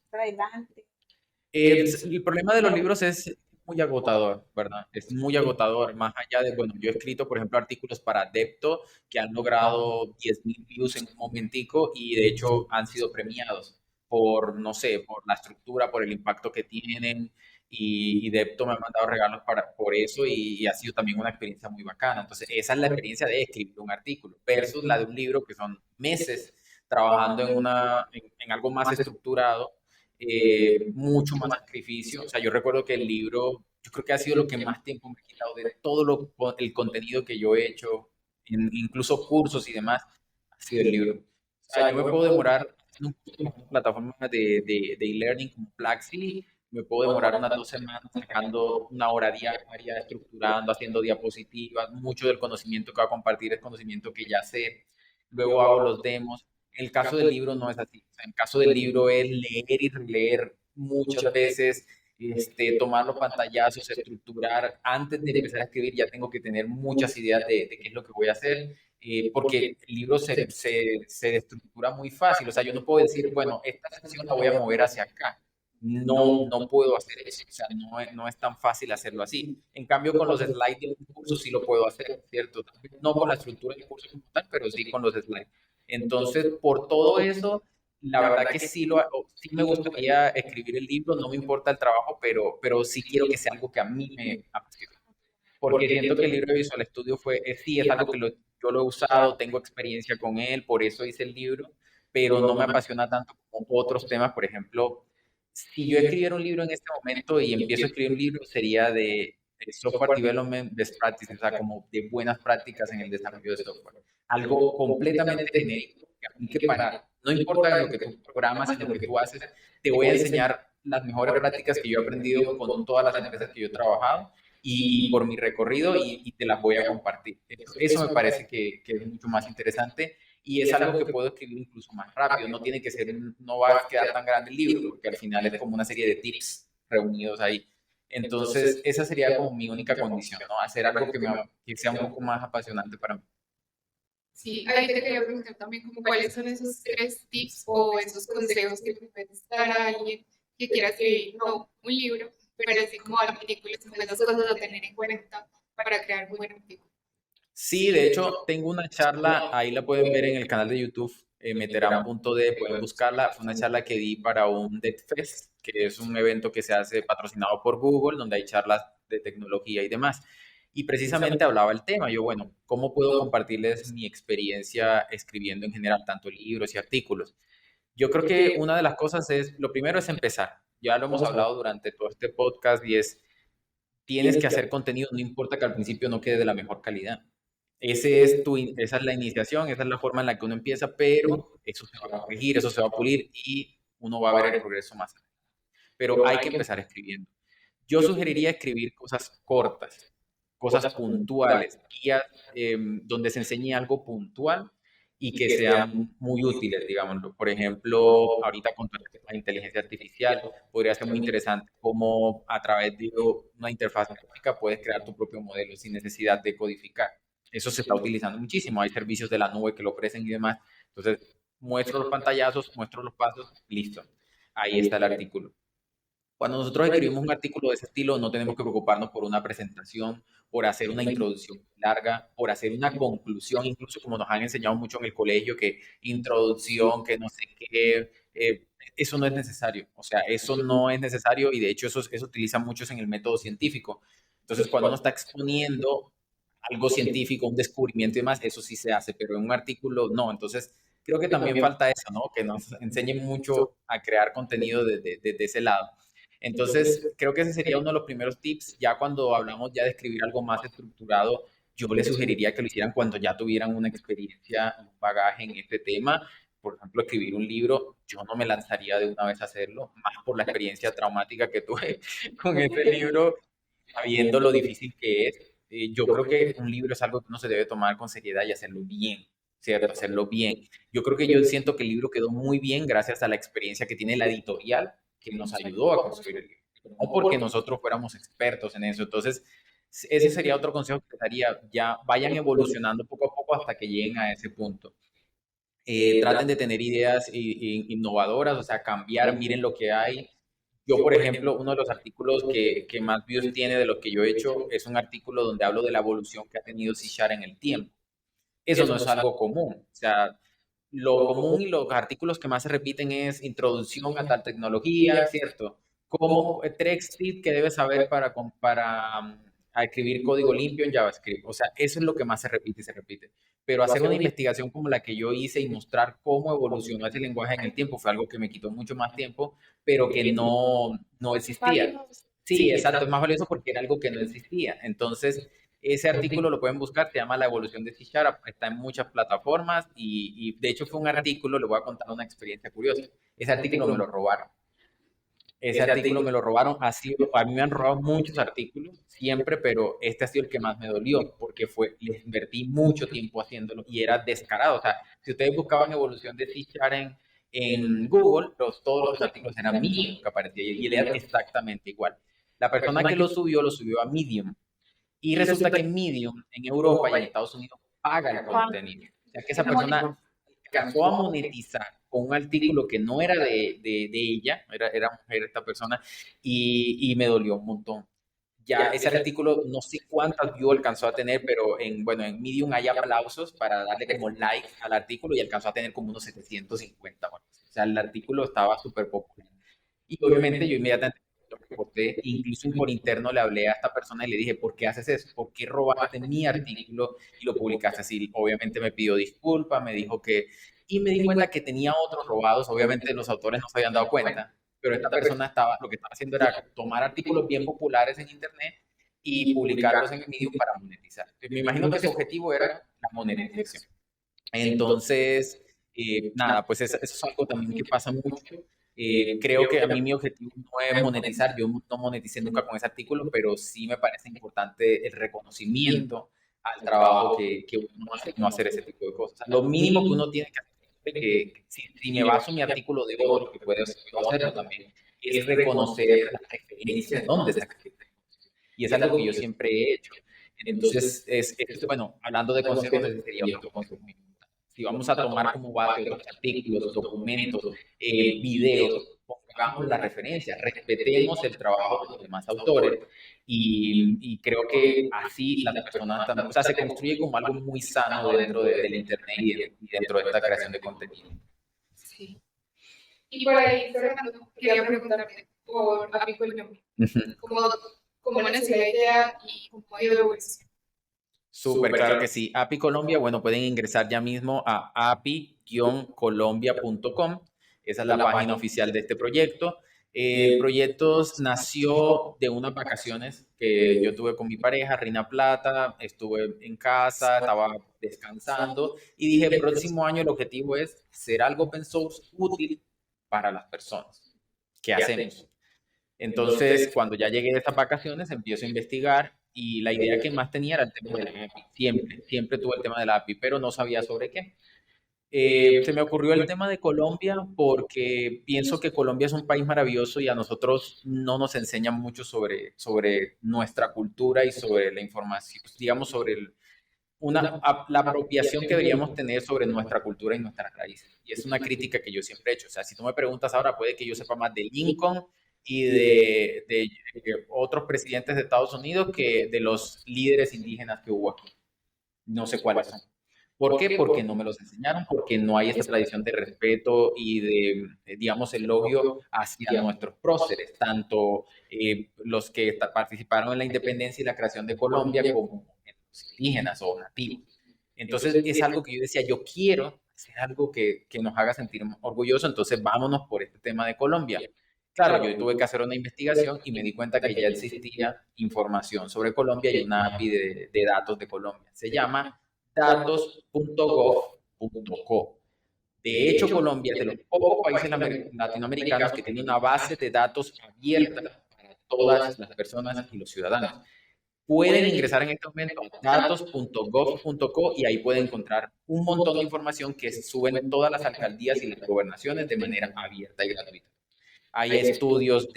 B: para adelante.
C: El problema de los libros es muy agotador, ¿verdad? Es muy agotador, más allá de, bueno, yo he escrito, por ejemplo, artículos para Adepto que han logrado 10.000 views en un momentico y de hecho han sido premiados por, no sé, por la estructura, por el impacto que tienen y Depto me ha mandado regalos por eso y ha sido también una experiencia muy bacana. Entonces, esa es la experiencia de escribir un artículo versus la de un libro que son meses trabajando en algo más estructurado, mucho más sacrificio. O sea, yo recuerdo que el libro, yo creo que ha sido lo que más tiempo me ha quitado de todo el contenido que yo he hecho, incluso cursos y demás, ha sido el libro. O sea, yo me puedo demorar en una plataforma de e-learning como Plaxi, me puedo demorar unas 2 semanas sacando una hora diaria, estructurando, haciendo diapositivas. Mucho del conocimiento que voy a compartir es conocimiento que ya sé. Luego hago los demos. En el caso del libro no es así. O sea, en el caso del libro es leer y releer muchas veces, tomar los pantallazos, estructurar. Antes de empezar a escribir ya tengo que tener muchas ideas de qué es lo que voy a hacer, porque el libro se estructura muy fácil. O sea, yo no puedo decir, bueno, esta sección la voy a mover hacia acá. No puedo hacer eso. O sea, no es tan fácil hacerlo así. En cambio, con los slides del curso sí lo puedo hacer, ¿cierto? No con la estructura del curso como tal, pero sí con los slides. Entonces, por todo eso, la verdad que sí me gustaría escribir el libro, no me importa el trabajo, pero sí quiero que sea algo que a mí me apasione. Porque siento que el libro de Visual Studio sí, es algo que yo lo he usado, tengo experiencia con él, por eso hice el libro, pero no me apasiona tanto como otros temas. Por ejemplo, si yo escribiera un libro en este momento y empiezo a escribir un libro, sería de software development best practices, o sea, como de buenas prácticas en el desarrollo de software. Algo completamente genérico que aplique para, no importa lo que tú programas, sino lo que tú haces, te voy a enseñar las mejores prácticas que yo he aprendido con todas las empresas que yo he trabajado y por mi recorrido y te las voy a compartir. Eso me parece que es mucho más interesante y es algo que puedo escribir incluso más rápido. No tiene que ser, no va a quedar tan grande el libro, porque al final es como una serie de tips reunidos ahí. Entonces, esa sería como mi única condición, ¿no? Hacer algo que sea un poco más apasionante para mí.
A: Sí, ahí te quería preguntar también como cuáles son esos 3 tips o esos consejos que le puedes dar a alguien que quiera escribir, no un libro, pero así como artículos, como esas cosas a tener en cuenta para crear un buen artículo.
C: Sí, de hecho, tengo una charla, ahí la pueden ver en el canal de YouTube, meteran.de, pueden buscarla. Fue una charla que di para un DevFest, que es un evento que se hace patrocinado por Google, donde hay charlas de tecnología y demás. Y precisamente hablaba el tema. Yo, bueno, ¿cómo puedo compartirles mi experiencia escribiendo en general, tanto libros y artículos? Yo creo que una de las cosas lo primero es empezar. Ya lo hemos hablado durante todo este podcast y tienes que hacer contenido, no importa que al principio no quede de la mejor calidad. Esa es la iniciación, esa es la forma en la que uno empieza, pero eso se va a corregir, eso se va a pulir y uno va a ver el progreso más. Pero hay que empezar escribiendo. Yo sugeriría escribir cosas cortas, cosas puntuales, guías donde se enseñe algo puntual y que sean muy útiles, digámoslo. Por ejemplo, ahorita con la inteligencia artificial podría ser muy interesante cómo a través de una interfaz gráfica puedes crear tu propio modelo sin necesidad de codificar. Eso se está utilizando muchísimo. Hay servicios de la nube que lo ofrecen y demás. Entonces, muestro los pantallazos, muestro los pasos, listo. Ahí está el artículo. Cuando nosotros escribimos un artículo de ese estilo, no tenemos que preocuparnos por una presentación, por hacer una introducción larga, por hacer una conclusión, incluso como nos han enseñado mucho en el colegio, que introducción, que no sé qué, eso no es necesario. O sea, eso no es necesario y de hecho eso utiliza muchos en el método científico. Entonces, cuando uno está exponiendo algo científico, un descubrimiento y demás, eso sí se hace, pero en un artículo no. Entonces, creo que también falta eso, ¿no? Que nos enseñen mucho a crear contenido desde ese lado. Entonces, creo que ese sería uno de los primeros tips. Ya cuando hablamos ya de escribir algo más estructurado, yo les sugeriría que lo hicieran cuando ya tuvieran una experiencia, un bagaje en este tema. Por ejemplo, escribir un libro, yo no me lanzaría de una vez a hacerlo, más por la experiencia traumática que tuve con este libro, sabiendo lo difícil que es. Yo creo que un libro es algo que uno se debe tomar con seriedad y hacerlo bien, ¿cierto? Hacerlo bien. Yo creo que yo siento que el libro quedó muy bien gracias a la experiencia que tiene la editorial que nos ayudó a construir el libro, no porque nosotros fuéramos expertos en eso. Entonces, ese sería otro consejo que les daría, ya vayan evolucionando poco a poco hasta que lleguen a ese punto. Traten de tener ideas innovadoras, o sea, cambiar, miren lo que hay. Yo, por ejemplo, uno de los artículos que más views tiene de lo que yo he hecho es un artículo donde hablo de la evolución que ha tenido C# en el tiempo. Eso no es algo común. O sea, lo común y los artículos que más se repiten es introducción a tal tecnología, ¿cierto? Como tres tips que debes saber para a escribir código limpio en JavaScript. O sea, eso es lo que más se repite y se repite. Pero hacer una investigación como la que yo hice y mostrar cómo evolucionó ese lenguaje en el tiempo fue algo que me quitó mucho más tiempo, pero que no existía. Sí, exacto, es más valioso porque era algo que no existía. Entonces, Ese artículo lo pueden buscar, se llama La evolución de C Sharp, está en muchas plataformas y de hecho fue un artículo, le voy a contar una experiencia curiosa. Ese artículo me lo robaron. Ese artículo me lo robaron, a mí me han robado muchos artículos, siempre, pero este ha sido el que más me dolió, porque les invertí mucho tiempo haciéndolo y era descarado. O sea, si ustedes buscaban evolución de C Sharp en Google, todos los artículos eran míos que aparecía y él era exactamente igual. La persona que lo subió a Medium. Y resulta que Medium en Europa y en Estados Unidos paga el contenido. O sea, que esa persona alcanzó a monetizar con un artículo que no era de ella, era mujer esta persona, y me dolió un montón. Ya ese artículo no sé cuántas views alcanzó a tener, pero en Medium hay aplausos para darle como like al artículo y alcanzó a tener como unos 750. Bueno, o sea, el artículo estaba súper popular. Y obviamente yo inmediatamente lo reporté, incluso por interno le hablé a esta persona y le dije, ¿por qué haces eso? ¿Por qué robaste mi artículo y lo publicaste así? Obviamente me pidió disculpas, me dijo que... Y me di cuenta que tenía otros robados, obviamente los autores no se habían dado cuenta, pero esta persona lo que estaba haciendo era tomar artículos bien populares en internet y publicarlos en el Medium para monetizar. Me imagino que su objetivo era la monetización. Entonces, nada, pues eso es algo también que pasa mucho. Creo que a mí mi objetivo no es monetizar, yo no moneticé nunca con ese artículo, pero sí me parece importante el reconocimiento al trabajo que uno hace, no hacer ese tipo de cosas. Lo mínimo que uno tiene que hacer, que si me baso en mi artículo de otro, que puedo hacerlo también, es reconocer las referencias de dónde está. Y es algo que yo siempre he hecho. Entonces, bueno, hablando de consejos, ese sería otro consejo. Si vamos a tomar como base otros artículos, documentos, videos, pongamos la referencia, respetemos el trabajo de los demás autores y creo que así las personas también, o sea, se construye como algo muy sano dentro del Internet y dentro de esta creación de contenido.
A: Sí. Y por ahí, Fernando, quería preguntarte por Apicolomia. ¿Cómo nació la idea y cómo ha ido la evolución?
C: Súper, claro que sí. API Colombia, bueno, pueden ingresar ya mismo a api-colombia.com. Esa es la página oficial de este proyecto. El proyecto nació de unas vacaciones que yo tuve con mi pareja, Rina Plata. Estuve en casa, estaba descansando y dije, el próximo año el objetivo es hacer algo open source útil para las personas. ¿Qué hacemos? Entonces, cuando ya llegué de estas vacaciones, empiezo a investigar y la idea que más tenía era el tema de la API. Siempre tuve el tema de la API, pero no sabía sobre qué. Se me ocurrió el tema de Colombia porque pienso que Colombia es un país maravilloso y a nosotros no nos enseñan mucho sobre nuestra cultura y sobre la información, digamos, sobre la apropiación que deberíamos tener sobre nuestra cultura y nuestras raíces. Y es una crítica que yo siempre he hecho. O sea, si tú me preguntas ahora, puede que yo sepa más de Lincoln y de otros presidentes de Estados Unidos que de los líderes indígenas que hubo aquí. No sé cuáles son. ¿Por qué? Porque no me los enseñaron, porque no hay esta tradición de respeto y de, digamos, elogio hacia nuestros próceres, tanto los que participaron en la independencia y la creación de Colombia como los indígenas o nativos. Entonces es algo que yo decía, yo quiero hacer algo que nos haga sentir orgullosos, entonces vámonos por este tema de Colombia. Claro, yo tuve que hacer una investigación y me di cuenta que ya existía información sobre Colombia y una API de datos de Colombia. Se llama datos.gov.co. De hecho, Colombia es de los pocos países latinoamericanos que tiene una base de datos abierta para todas las personas y los ciudadanos. Pueden ingresar en este momento a datos.gov.co y ahí pueden encontrar un montón de información que suben todas las alcaldías y las gobernaciones de manera abierta y gratuita. Hay estudios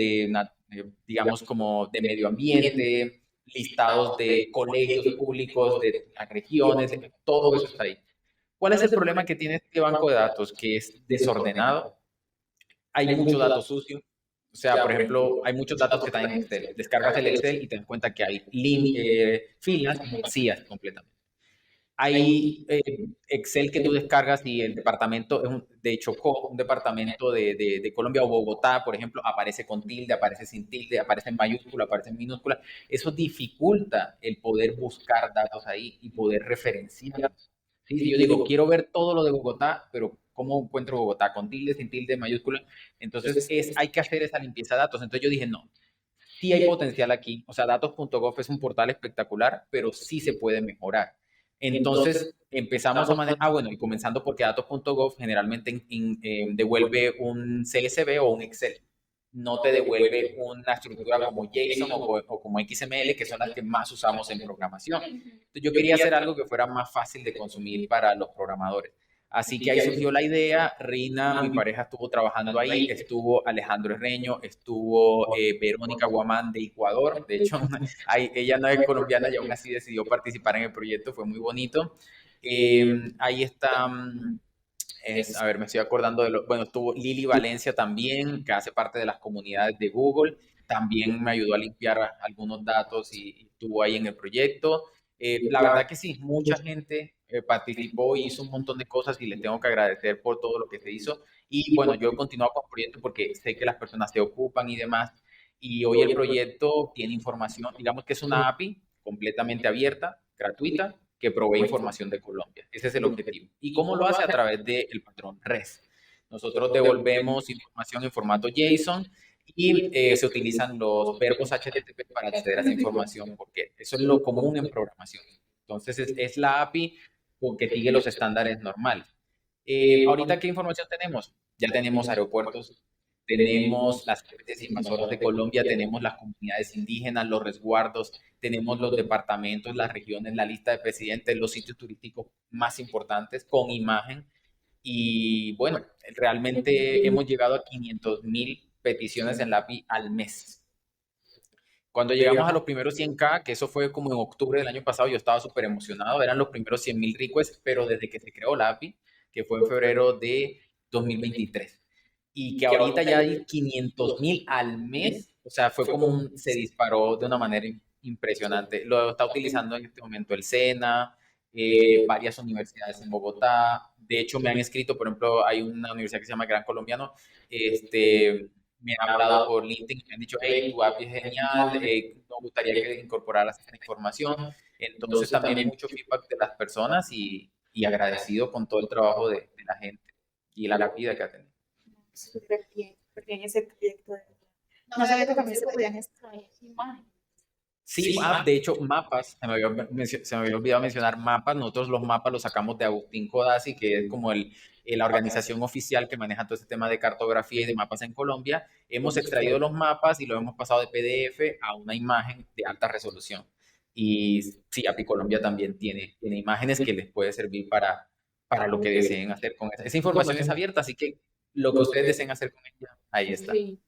C: digamos, como de medio ambiente, listados de colegios públicos, de las regiones, todo eso está ahí. ¿Cuál es el problema que tiene este banco de datos? Que es desordenado. Hay mucho dato sucio. O sea, por ejemplo, hay muchos datos que están en Excel. Descargas el Excel y te das cuenta que hay filas vacías completamente. Hay Excel que tú descargas y el departamento de Chocó, un departamento de Colombia o Bogotá, por ejemplo, aparece con tilde, aparece sin tilde, aparece en mayúscula, aparece en minúscula. Eso dificulta el poder buscar datos ahí y poder referenciarlos. ¿Sí? Si yo digo, quiero ver todo lo de Bogotá, pero ¿cómo encuentro Bogotá? Con tilde, sin tilde, mayúscula. Entonces hay que hacer esa limpieza de datos. Entonces yo dije, no, sí hay potencial aquí. O sea, datos.gov es un portal espectacular, pero sí se puede mejorar. Entonces empezamos a manejar, bueno, y comenzando porque datos.gov generalmente devuelve un CSV o un Excel. No te devuelve una estructura como JSON o como XML, que son las que más usamos en programación. Entonces, yo quería hacer algo que fuera más fácil de consumir para los programadores. Así que ahí surgió la idea. Rina, mi pareja, estuvo trabajando ahí, estuvo Alejandro Herreño, estuvo Verónica Guamán de Ecuador. De hecho, ella no es colombiana y aún así decidió participar en el proyecto, fue muy bonito. Ahí está, a ver, me estoy acordando bueno, estuvo Lili Valencia también, que hace parte de las comunidades de Google. También me ayudó a limpiar algunos datos y estuvo ahí en el proyecto. La verdad que sí, mucha gente participó y hizo un montón de cosas y les tengo que agradecer por todo lo que se hizo. Y bueno, yo he continuado con el proyecto porque sé que las personas se ocupan y demás. Y hoy el proyecto tiene información, digamos que es una API completamente abierta, gratuita, que provee información de Colombia. Ese es el objetivo. ¿Y cómo lo hace? A través del patrón REST. Nosotros devolvemos información en formato JSON y se utilizan los verbos HTTP para acceder a esa información, porque eso es lo común en programación. Entonces, es la API que sigue los estándares normales. Ahorita, ¿qué información tenemos? Ya tenemos aeropuertos, tenemos las especies invasoras de Colombia, tenemos las comunidades indígenas, los resguardos, tenemos los departamentos, las regiones, la lista de presidentes, los sitios turísticos más importantes con imagen. Y bueno, realmente hemos llegado a 500.000 peticiones en la API al mes. Cuando llegamos a los primeros 100K, que eso fue como en octubre del año pasado, yo estaba súper emocionado, eran los primeros 100.000 requests, pero desde que se creó la API, que fue en febrero de 2023, y que ahorita ya hay 500.000 al mes, o sea, fue como se disparó de una manera impresionante. Lo está utilizando en este momento el SENA, varias universidades en Bogotá. De hecho, me han escrito, por ejemplo, hay una universidad que se llama Gran Colombiano, me han hablado por LinkedIn, me han dicho, hey, tu API es genial, nos gustaría que incorporaras esta información. Entonces también mucho feedback de las personas y agradecido con todo el trabajo de la gente y la acogida que ha tenido.
B: Súper bien ese proyecto. No sabía que también se podían extraer imágenes.
C: Sí, de hecho, mapas, se me había olvidado mencionar mapas. Nosotros los mapas los sacamos de Agustín Codazzi, que es como la organización oficial que maneja todo este tema de cartografía y de mapas en Colombia. Hemos extraído los mapas y los hemos pasado de PDF a una imagen de alta resolución. Y sí, API Colombia también tiene imágenes que les puede servir para lo que deseen hacer con esa información. Es abierta, así que lo que ustedes deseen hacer con ella, ahí está.
A: Sí.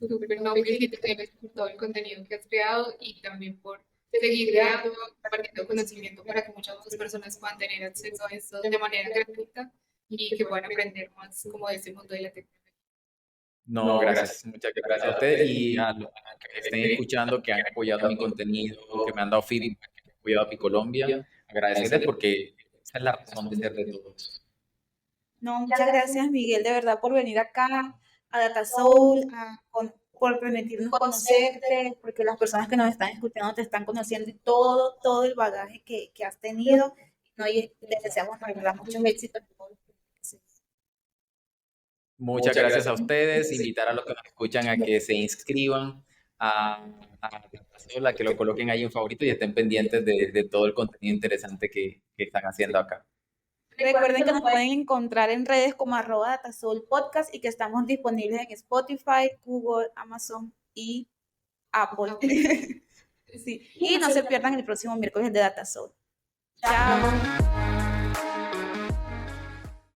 A: Súper, no, felicitaciones por todo el contenido que has creado y también por seguir creando, compartiendo conocimiento para que muchas más personas puedan tener acceso a esto de manera gratuita y que puedan aprender más como de este mundo de la tecnología.
C: No, gracias. Muchas gracias a ustedes y a los que estén escuchando, que han apoyado mi contenido, que me han dado feedback, que han apoyado a Picolombia. Agradecerles porque esa es la razón de ser de todos.
B: No, muchas gracias, Miguel, de verdad, por venir acá a DataSoul, por permitirnos conocerte, porque las personas que nos están escuchando te están conociendo y todo el bagaje que has tenido. ¿No? Y les deseamos, de verdad, muchos éxitos.
C: Muchas gracias a ustedes. Invitar a los que nos escuchan a que se inscriban a DataSoul, a que lo coloquen ahí en favorito y estén pendientes de todo el contenido interesante que están haciendo acá.
B: Recuerden que nos pueden encontrar en redes como @DataSoul Podcast y que estamos disponibles en Spotify, Google, Amazon y Apple. Sí. Y no se pierdan el próximo miércoles de DataSoul. Chao.